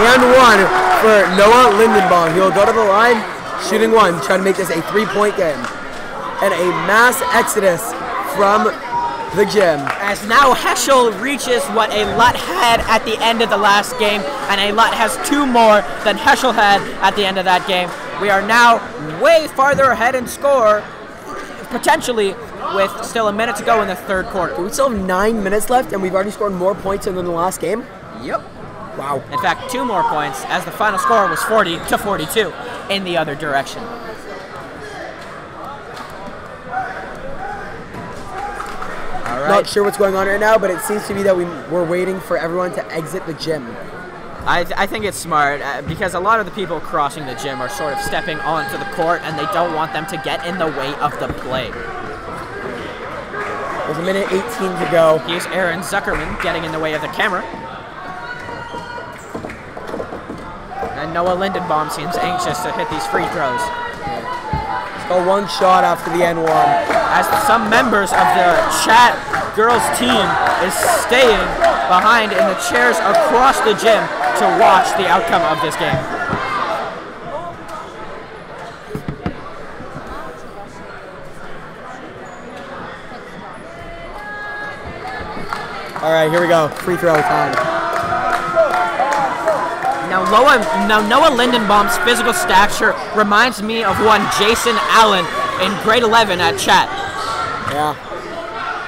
And 1 for Noah Lindenbaum. He'll go to the line, shooting 1, trying to make this a 3-point game. And a mass exodus from the gym. As now Heschel reaches what Eilat had at the end of the last game, and Eilat has 2 more than Heschel had at the end of that game. We are now way farther ahead in score, potentially with still a minute to go in the third quarter. We still have 9 minutes left, and we've already scored more points than in the last game? Yep. Wow. In fact, 2 more points, as the final score was 40-42 in the other direction. Not sure what's going on right now, but it seems to be that we're waiting for everyone to exit the gym. I think it's smart because a lot of the people crossing the gym are sort of stepping onto the court, and they don't want them to get in the way of the play. There's a minute 18 to go. Here's Aaron Zuckerman getting in the way of the camera. And Noah Lindenbaum seems anxious to hit these free throws. Go 1 shot after the N1. As some members of the chat girls team is staying behind in the chairs across the gym to watch the outcome of this game. All right, here we go. Free throw time. Now Noah Lindenbaum's physical stature reminds me of one Jason Allen in grade 11 at Chat. Yeah.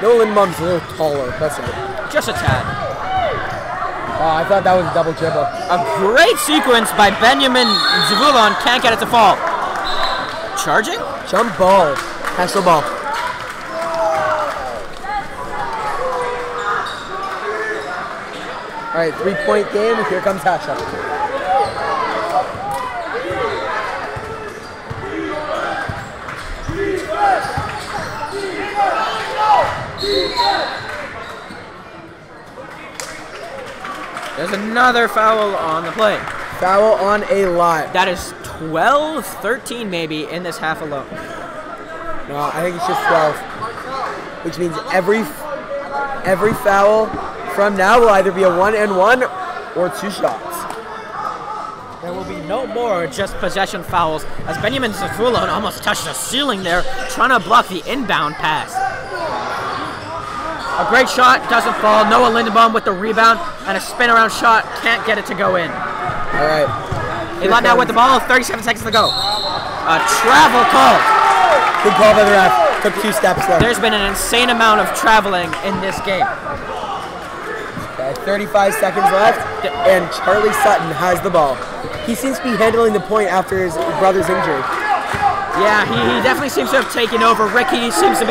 Noah Lindenbaum's a little taller. That's it. Just a tad. Oh, I thought that was a double dribble. A great sequence by Benjamin Zavulon. Can't get it to fall. Charging? Jump ball. Heschel ball. All right, 3-point game. Here comes Heschel. There's another foul on the play. Foul on Eilat. That is 12, 13 maybe in this half alone. No, I think it's just 12. Which means every foul from now will either be a 1-and-1 or 2 shots. There will be no more just possession fouls as Benjamin Zavulon almost touched the ceiling there trying to block the inbound pass. A great shot, doesn't fall. Noah Lindenbaum with the rebound and a spin around shot, can't get it to go in. All right. Eilat now with the ball, 37 seconds to go. A travel call. Good call by the ref. Took 2 steps there. There's been an insane amount of traveling in this game. Okay, 35 seconds left, and Charlie Sutton has the ball. He seems to be handling the point after his brother's injury. Yeah, he definitely seems to have taken over. Ricky seems to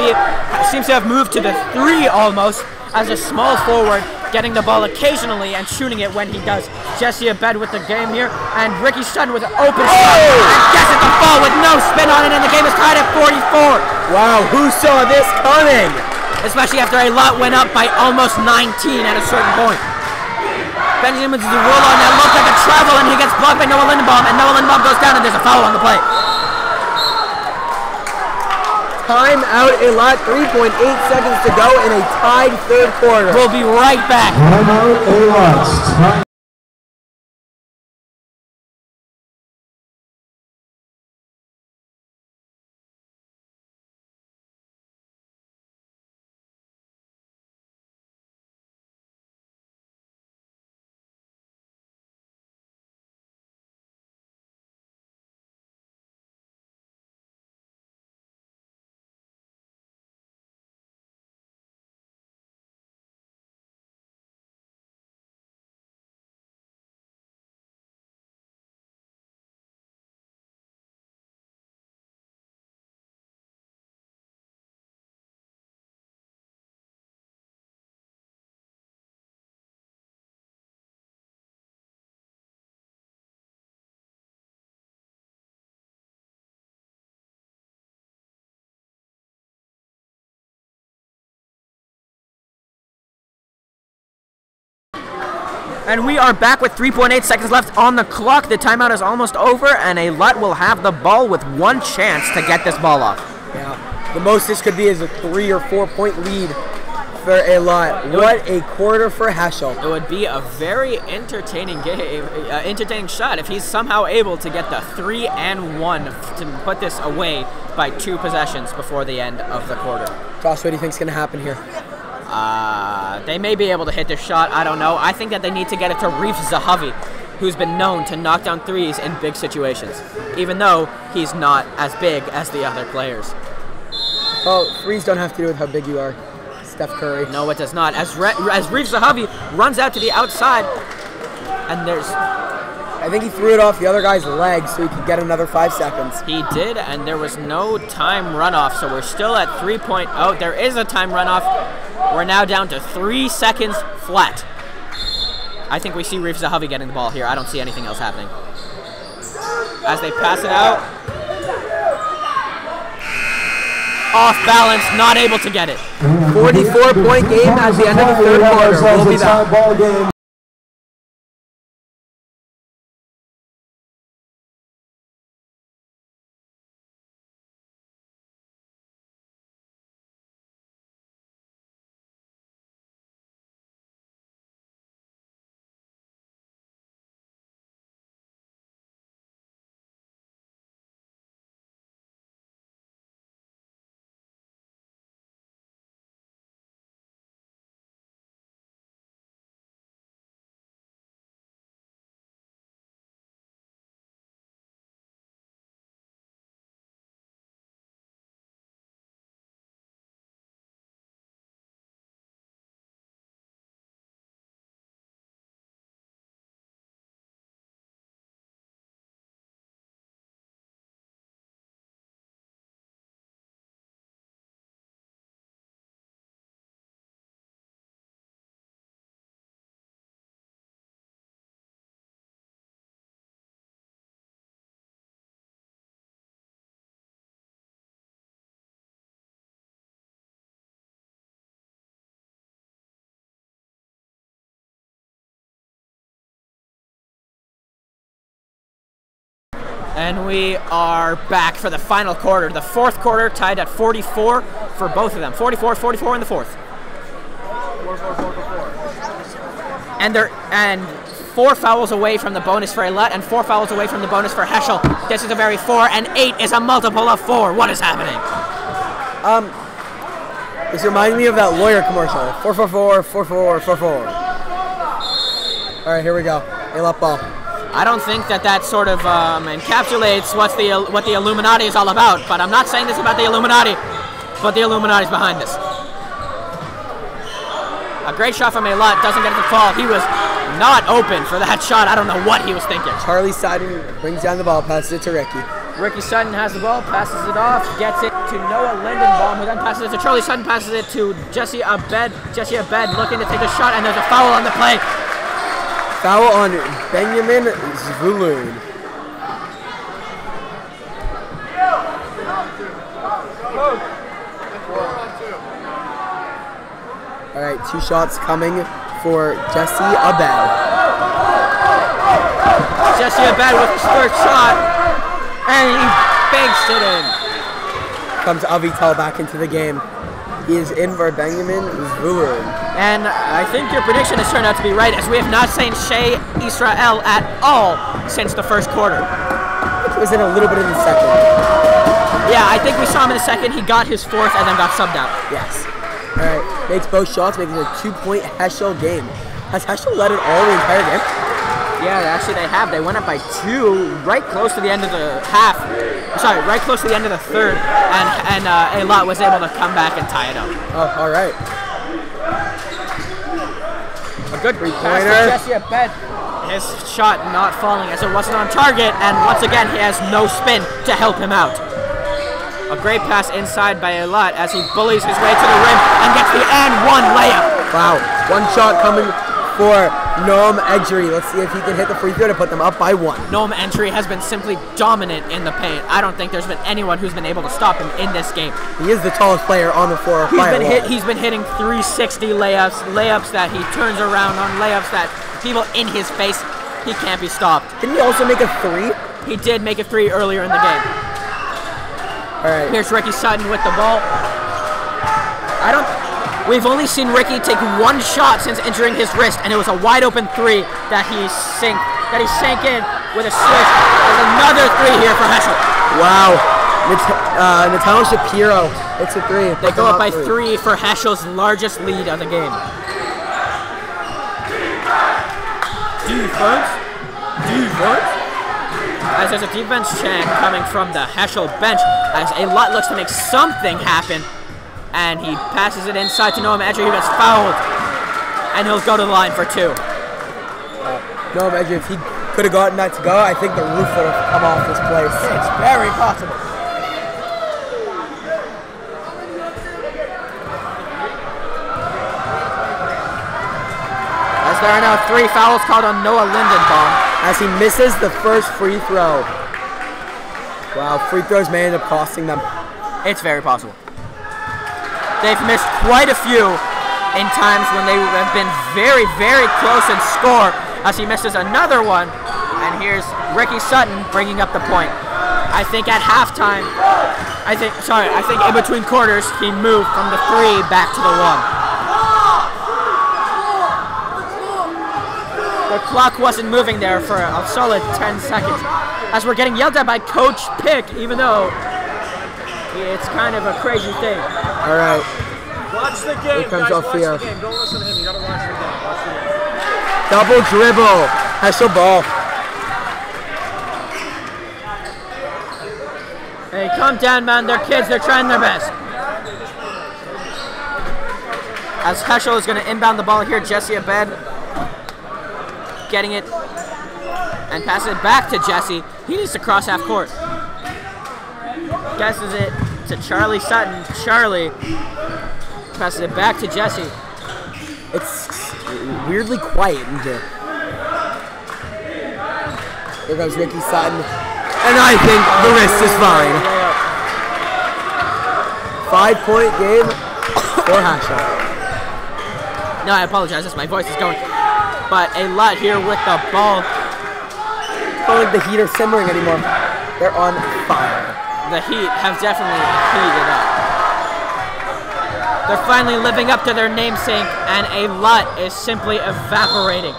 have moved to the 3 almost as a small forward, getting the ball occasionally and shooting it when he does. Jesse abed with the game here, and Ricky Sutton with an open shot and gets it to fall with no spin on it, and the game is tied at 44. Wow, who saw this coming? Especially after Eilat went up by almost 19 at a certain point. Benjamin Zavulon now looks like a travel, and he gets blocked by Noah Lindenbaum, and Noah Lindenbaum goes down, and there's a foul on the play. Time out, Eilat, 3.8 seconds to go in a tied third quarter. We'll be right back. Time out, Eilat. Time. And we are back with 3.8 seconds left on the clock. The timeout is almost over, and Eilat will have the ball with 1 chance to get this ball off. Yeah, the most this could be is a 3 or 4 point lead for Eilat. What a quarter for Heschel. It would be a very entertaining game, entertaining shot if he's somehow able to get the 3-and-1 to put this away by 2 possessions before the end of the quarter. Josh, what do you think is going to happen here? They may be able to hit this shot, I don't know. I think that they need to get it to Reef Zahavi, who's been known to knock down threes in big situations, even though he's not as big as the other players. Well, threes don't have to do with how big you are. Steph Curry. No, it does not. As Reef Zahavi runs out to the outside, and there's... I think he threw it off the other guy's leg so he could get another 5 seconds. He did, and there was no time runoff, so we're still at 3.0. There is a time runoff. We're now down to 3 seconds flat. I think we see Reef Zahavi getting the ball here. I don't see anything else happening. As they pass it out. Off balance, not able to get it. 44-point game at the end of the third quarter. We'll be back. And we are back for the final quarter. The fourth quarter tied at 44 for both of them. 44-44 in the fourth. 4-4-4-4. And 4 fouls away from the bonus for Eilat and 4 fouls away from the bonus for Heschel. This is a very 4, and 8 is a multiple of 4. What is happening? This reminds me of that lawyer commercial. 4-4-4, 4-4, 4-4. All right, here we go. Eilat ball. I don't think that sort of encapsulates what the Illuminati is all about, but I'm not saying this about the Illuminati, but the Illuminati's behind this. A great shot from Eilat, doesn't get the fall. He was not open for that shot. I don't know what he was thinking. Charlie Sutton brings down the ball, passes it to Ricky. Ricky Sutton has the ball, passes it off, gets it to Noah Lindenbaum, who then passes it to Charlie Sutton, passes it to Jesse Abed. Jesse Abed looking to take a shot, and there's a foul on the play. Foul on Benjamin Zvulun. All right, 2 shots coming for Jesse Abed. Jesse Abed with his first shot, and he banks it in. Comes Avital back into the game. He is in for Benjamin Zvulun. And I think your prediction has turned out to be right, as we have not seen Shea Israel at all since the first quarter. He was in a little bit in the second. Yeah, I think we saw him in the second. He got his 4th and then got subbed out. Yes. All right, makes both shots, making it a 2-point Heschel game. Has Heschel led it all the entire game? Yeah, actually they have. They went up by 2 right close to the end of the half. Sorry, right close to the end of the third, and Eilat was able to come back and tie it up. Oh, all right. A good pass to Jesse Abed. His shot not falling as it wasn't on target, and once again he has no spin to help him out. A great pass inside by Eilat as he bullies his way to the rim and gets the and 1 layup. Wow, 1 shot coming for Noam Edgery. Let's see if he can hit the free throw to put them up by 1. Noam Edgery has been simply dominant in the paint. I don't think there's been anyone who's been able to stop him in this game. He is the tallest player on the floor. He's been hitting 360 layups that he turns around on, layups that people in his face, he can't be stopped. Didn't he also make a 3? He did make a 3 earlier in the game. All right. Here's Ricky Sutton with the ball. We've only seen Ricky take 1 shot since injuring his wrist, and it was a wide open 3 that he sank in with a switch. There's another 3 here for Heschel. Wow. Natalia Shapiro hits a 3. They go up by 3 for Heschel's largest lead of the game. Defense. As there's a defense chant coming from the Heschel bench, as Eilat looks to make something happen. And he passes it inside to Noam Edgery, who gets fouled. And he'll go to the line for 2. Noam Edgery, if he could have gotten that to go, I think the roof would have come off this place. It's very possible. As there are now 3 fouls called on Noah Lindenbaum. As he misses the first free throw. Wow, free throws may end up costing them. It's very possible. They've missed quite a few in times when they have been very, very close in score, as he misses another one. And here's Ricky Sutton bringing up the point. I think at halftime, I think in between quarters, he moved from the 3 back to the 1. The clock wasn't moving there for a solid 10 seconds. As we're getting yelled at by Coach Pick, even though it's kind of a crazy thing. All right. Watch the game, Here comes guys. Watch Alfia. the game. Don't listen to him. You gotta watch the game. Watch the game. Double dribble. Heschel ball. Hey, calm down, man. They're kids. They're trying their best. As Heschel is going to inbound the ball here, Jesse Abed getting it and passes it back to Jesse. He needs to cross half court. Passes it to Charlie Sutton. Charlie passes it back to Jesse. It's weirdly quiet in here. Here goes Ricky Sutton. And I think the wrist is fine. 5-point game for Heschel. No, I apologize. My voice is going. But Eilat here with the ball. I don't think the heat are simmering anymore. They're on fire. The Heat have definitely heated up. They're finally living up to their namesake, and Eilat is simply evaporating.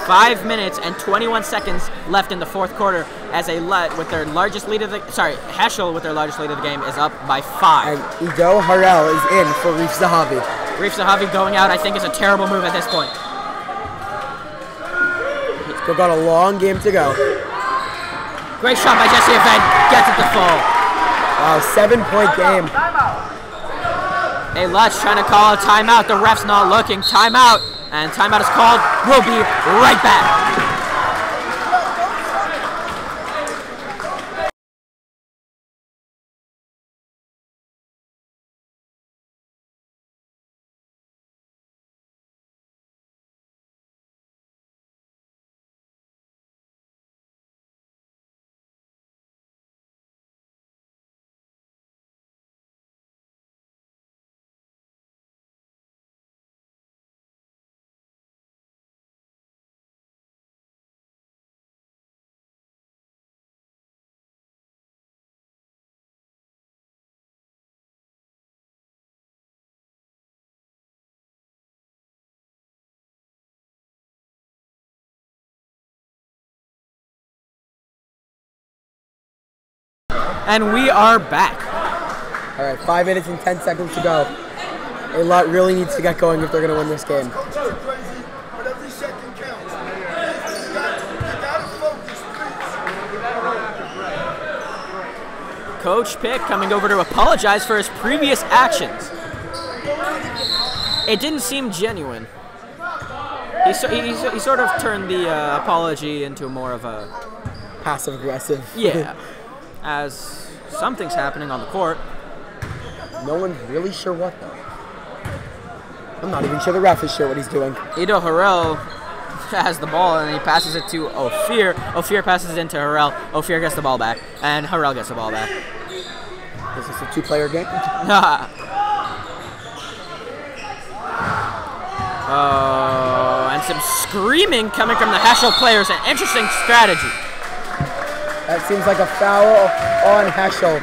5 minutes and 21 seconds left in the fourth quarter as Eilat with their largest lead of the Heschel with their largest lead of the game is up by 5. And Ido Harel is in for Reef Zahavi. Reef Zahavi going out, I think, is a terrible move at this point. Still got a long game to go. Great shot by Jesse Abed, gets it to fall. Wow, 7-point game. Eilat's trying to call a timeout, the ref's not looking. Timeout, and timeout is called. We'll be right back. And we are back. All right, 5 minutes and 10 seconds to go. Eilat really needs to get going if they're going to win this game. Coach Pick coming over to apologize for his previous actions. It didn't seem genuine. He sort of turned the apology into more of a... Passive-aggressive. Yeah. As something's happening on the court. No one's really sure what, though. I'm not even sure the ref is sure what he's doing. Ido Harel has the ball, and he passes it to Ophir. Ophir passes it into Harel. Ophir gets the ball back, and Harel gets the ball back. Is this a two-player game? Oh, and some screaming coming from the Heschel players. An interesting strategy. That seems like a foul on Heschel.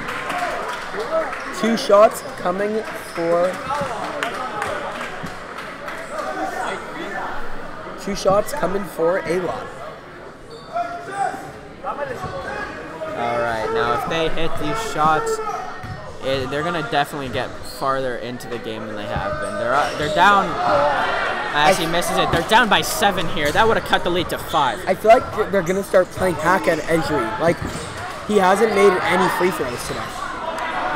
2 shots coming for... 2 shots coming for Eilat. Alright, now if they hit these shots, they're going to definitely get farther into the game than they have been. They're down, as he misses it, they're down by 7 here. That would have cut the lead to 5. I feel like they're going to start playing hack at Edgery. Like, he hasn't made any free throws today.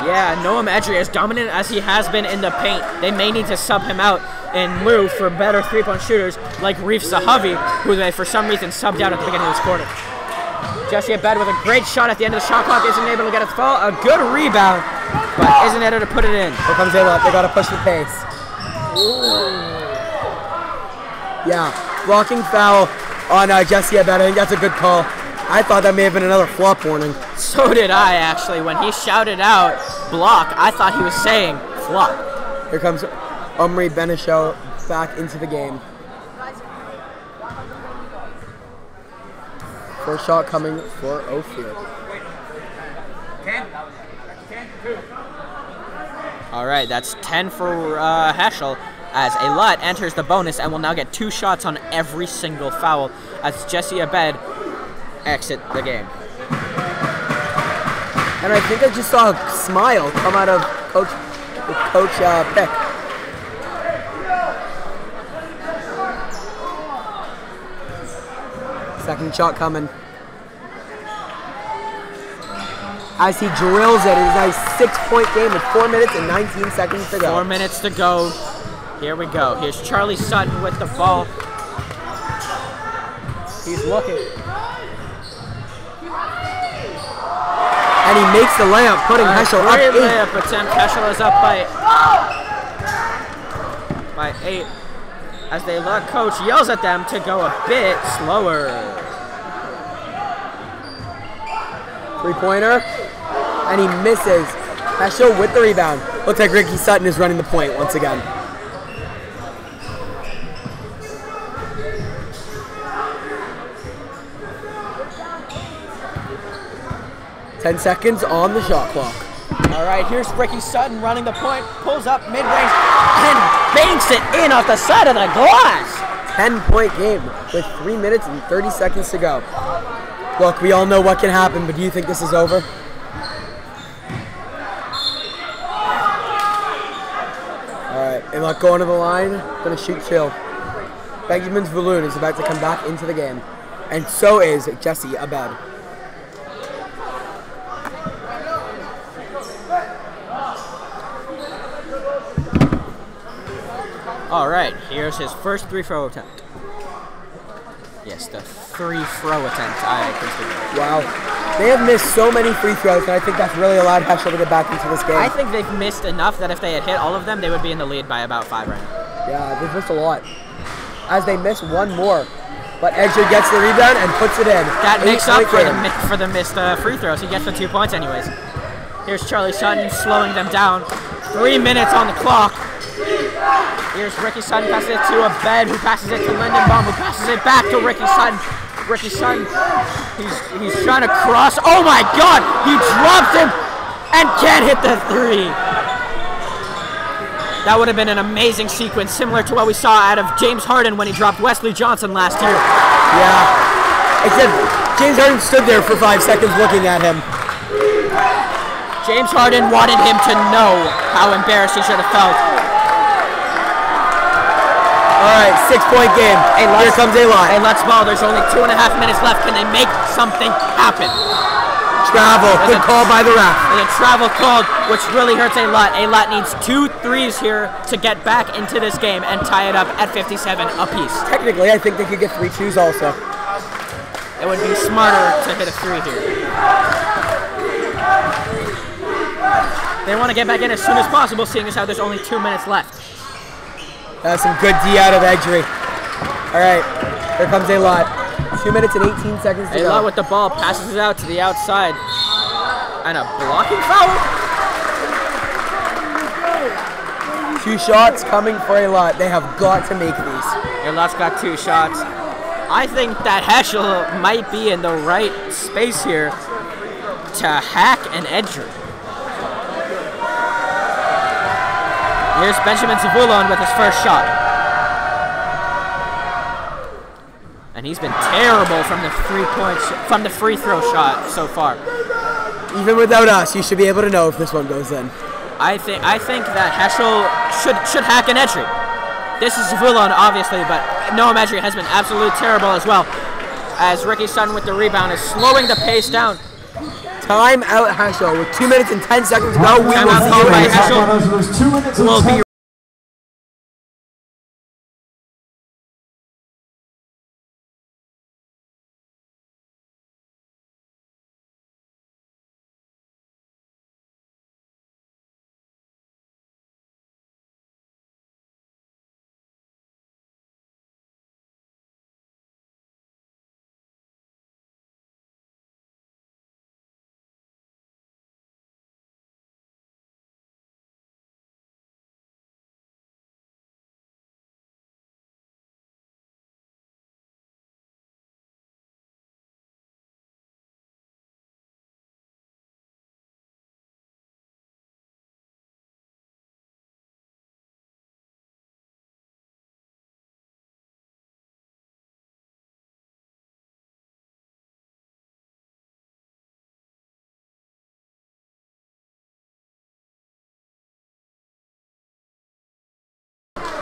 Yeah, Noam Edgery, as dominant as he has been in the paint, they may need to sub him out in lieu for better three-point shooters like Reef Zahavi, who they for some reason subbed out at the beginning of this quarter. Jesse Abed with a great shot at the end of the shot clock, isn't able to get it to fall. A good rebound, but isn't able to put it in. Here comes Eilat, they gotta push the pace. Yeah, blocking foul on Jesse Abed. I think that's a good call. I thought that may have been another flop warning. So did I, actually. When he shouted out block, I thought he was saying flop. Here comes Omri Benisho back into the game. First shot coming for Ophir. All right, that's 10 for Heschel as Eilat enters the bonus and will now get 2 shots on every single foul as Jesse Abed exit the game. And I think I just saw a smile come out of Coach Beck. Second shot coming. As he drills it, it's a nice 6-point game with 4 minutes and 19 seconds to go. 4 minutes to go. Here we go. Here's Charlie Sutton with the ball. He's looking. And he makes the layup, putting Heschel up 8. Layup attempt. Heschel is up by 8. As they look, coach yells at them to go a bit slower. 3-pointer, and he misses. Heschel with the rebound. Looks like Ricky Sutton is running the point once again. 10 seconds on the shot clock. All right, here's Ricky Sutton running the point, pulls up mid-range, and banks it in off the side of the glass. 10-point game with 3 minutes and 30 seconds to go. Look, we all know what can happen, but do you think this is over? All right, Eilat going to the line, gonna shoot 2. Benjamin Zvulun is about to come back into the game, and so is Jesse Abed. All right, here's his first free-throw attempt. Yes, the free-throw attempt, I consider. Wow. They have missed so many free throws, and I think that's really allowed Heschel to get back into this game. I think they've missed enough that if they had hit all of them, they would be in the lead by about 5 right now. Yeah, they've missed a lot. As they miss one more. But Edger gets the rebound and puts it in. That makes up for the missed free throws. He gets the 2 points anyways. Here's Charlie Sutton slowing them down. 3 minutes on the clock. Here's Ricky Sutton, passes it to Abed, who passes it to Tanenbaum, who passes it back to Ricky Sutton. Ricky Sutton, he's trying to cross. Oh my God! He drops him and can't hit the 3. That would have been an amazing sequence, similar to what we saw out of James Harden when he dropped Wesley Johnson last year. Yeah. Except James Harden stood there for 5 seconds looking at him. James Harden wanted him to know how embarrassed he should have felt. All right, 6-point game. Here comes Eilat. Eilat's ball. There's only 2.5 minutes left. Can they make something happen? Travel. Good call by the ref. And a travel called, which really hurts Eilat. Eilat needs 2 threes here to get back into this game and tie it up at 57 apiece. Technically, I think they could get 3 twos also. It would be smarter to hit a 3 here. They want to get back in as soon as possible, seeing as how there's only 2 minutes left. That's some good D out of Edgery. All right, here comes Eilat. 2 minutes and 18 seconds to go. Eilat with the ball, passes it out to the outside. And a blocking foul? 2 shots coming for Eilat. They have got to make these. Eilat's got 2 shots. I think that Heschel might be in the right space here to hack an Edgery. Here's Benjamin Zvulun with his first shot. And he's been terrible from the free throw shot so far. Even without us, you should be able to know if this one goes in. I think that Heschel should hack an Edgery. This is Zvulun, obviously, but Noam Edgery has been absolutely terrible as well. As Ricky Sutton with the rebound is slowing the pace down. Time out Heschel with 2 minutes and 10 seconds to go. We Time out called by Heschel. Will be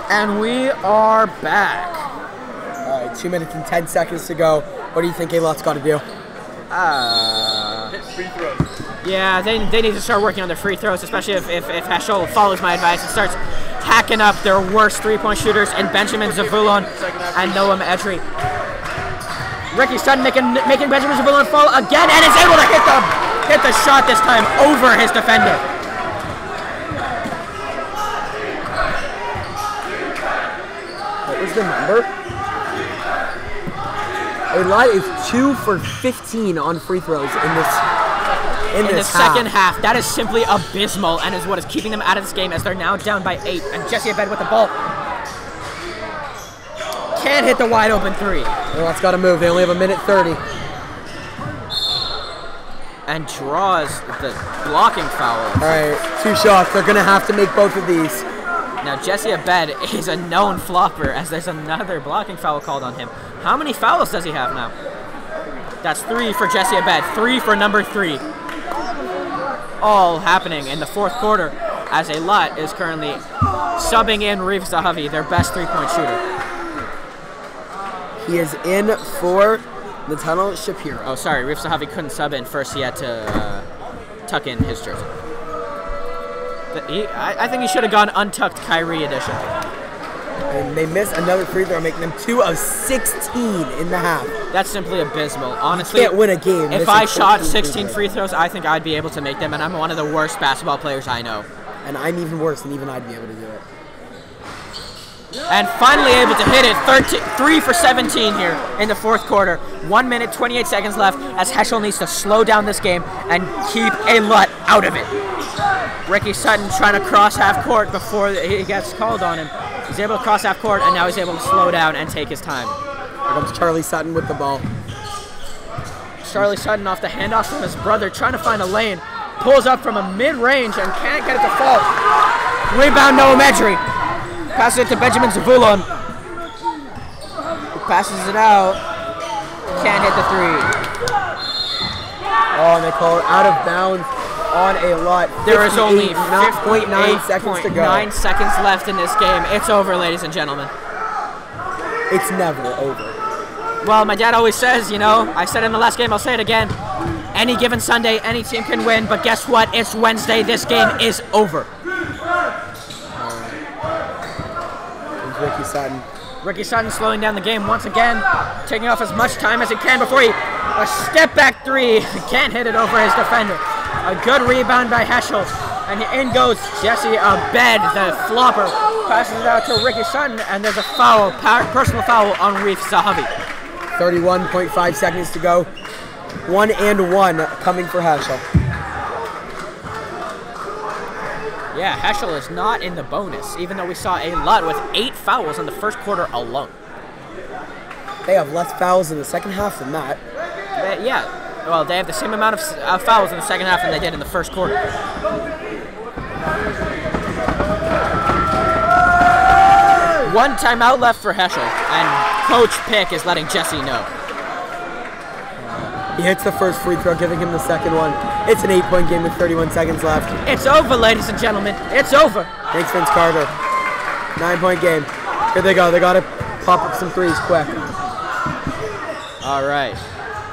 and we are back. All right, 2 minutes and 10 seconds to go. What do you think Eilat's got to do? Hit free throws. Yeah, they need to start working on their free throws, especially if Heschel follows my advice and starts hacking up their worst 3-point shooters in Benjamin Zvulun and Noam Edgery. Ricky Sutton making Benjamin Zvulun fall again and is able to hit the shot this time over his defender. What was the number? Eilat is 2 for 15 on free throws in the second half. That is simply abysmal and is what is keeping them out of this game as they're now down by 8. And Jesse Abed with the ball. Can't hit the wide open 3. Eilat's got to move. They only have 1:30. and draws the blocking foul. All right, 2 shots. They're going to have to make both of these. Now, Jesse Abed is a known flopper as there's another blocking foul called on him. How many fouls does he have now? That's 3 for Jesse Abed, 3 for number 3. All happening in the 4th quarter as Eilat is currently subbing in Reef Zahavi, their best 3-point shooter. He is in for the tunnel, Shapiro. Oh, sorry, Reef Zahavi couldn't sub in. First, he had to tuck in his jersey. I think he should have gone untucked Kyrie edition. And they miss another free throw, making them 2 of 16 in the half. That's simply abysmal. Honestly, you can't win a game. If I shot 16 free throws, I think I'd be able to make them, and I'm one of the worst basketball players I know. And I'm even worse, and even I'd be able to do it. And finally able to hit it, 3 for 17 here in the 4th quarter. 1 minute, 28 seconds left as Heschel needs to slow down this game and keep Eilat out of it. Ricky Sutton trying to cross half court before he gets called on him. He's able to cross half court, and now he's able to slow down and take his time. Here comes Charlie Sutton with the ball. Charlie Sutton off the handoff from his brother, trying to find a lane. Pulls up from a mid-range and can't get it to fall. Rebound, Noah Medri. Passes it to Benjamin Zavulon. He passes it out. Can't hit the 3. Oh, and they call it out of bounds on Eilat. There is only 0.9 seconds to go. 9 seconds left in this game. It's over, ladies and gentlemen. It's never over. Well, my dad always says, you know, I said it in the last game, I'll say it again. Any given Sunday, any team can win, but guess what? It's Wednesday. This game is over. Ricky Sutton. Ricky Sutton slowing down the game once again, taking off as much time as he can before a step back 3. Can't hit it over his defender. A good rebound by Heschel, and in goes Jesse Abed, the flopper. Passes it out to Ricky Sutton, and there's a foul, personal foul on Reef Zahavi. 31.5 seconds to go. 1 and 1 coming for Heschel. Yeah, Heschel is not in the bonus, even though we saw Eilat with 8 fouls in the 1st quarter alone. They have less fouls in the second half than that. Yeah, well, they have the same amount of fouls in the second half than they did in the 1st quarter. One timeout left for Heschel, and Coach Pick is letting Jesse know. He hits the first free throw, giving him the second one. It's an 8-point game with 31 seconds left. It's over, ladies and gentlemen. It's over. Thanks, Vince Carter. 9-point game. Here they go. They got to pop up some threes quick. All right.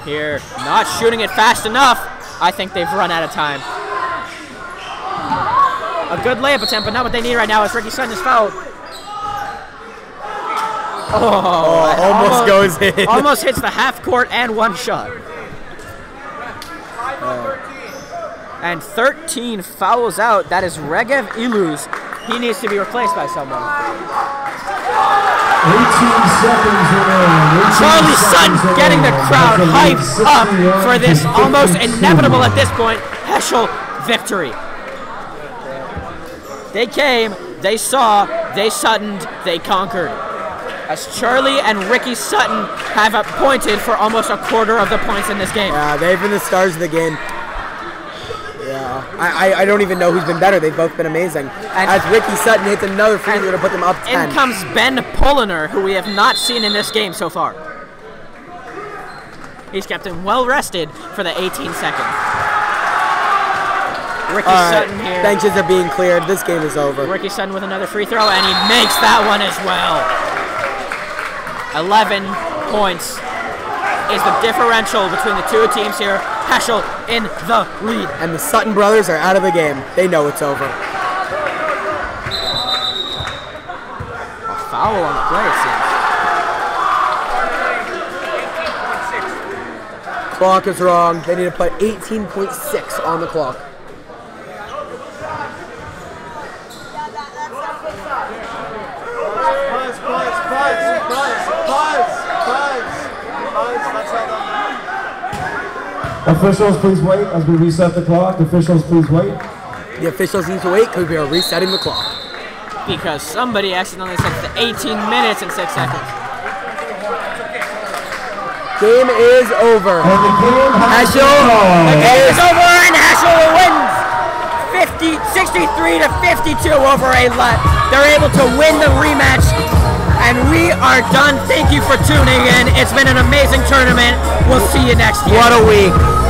Here, not shooting it fast enough. I think they've run out of time. A good layup attempt, but not what they need right now as Ricky Sutton is fouled. Almost goes in. Almost hits the half court and 1 shot. And 13 fouls out. That is Regev Iluz. He needs to be replaced by someone. 18 seconds remaining. Charlie Sutton getting the crowd hyped up for this almost inevitable at this point Heschel victory. They came, they saw, they Suttoned, they conquered. As Charlie and Ricky Sutton have appointed for almost a quarter of the points in this game. Yeah, they've been the stars of the game. Yeah, I don't even know who's been better. They've both been amazing. And as Ricky Sutton hits another free throw to put them up 10. In comes Ben Poliner, who we have not seen in this game so far. He's kept him well rested for the 18 seconds. Ricky Sutton here. Benches are being cleared. This game is over. Ricky Sutton with another free throw, and he makes that one as well. 11 points is the differential between the two teams here. Heschel in the lead. And the Sutton brothers are out of the game. They know it's over. A foul on the play, it seems. Clock is wrong. They need to put 18.6 on the clock. Officials, please wait as we reset the clock. Officials, please wait. The officials need to wait because we are resetting the clock. Because somebody accidentally set the 18 minutes and 6 seconds. Game is over. And the game has Heschel. The game is over and Heschel wins 63 to 52 over Eilat. They're able to win the rematch. And we are done. Thank you for tuning in. It's been an amazing tournament. We'll see you next year. What a week.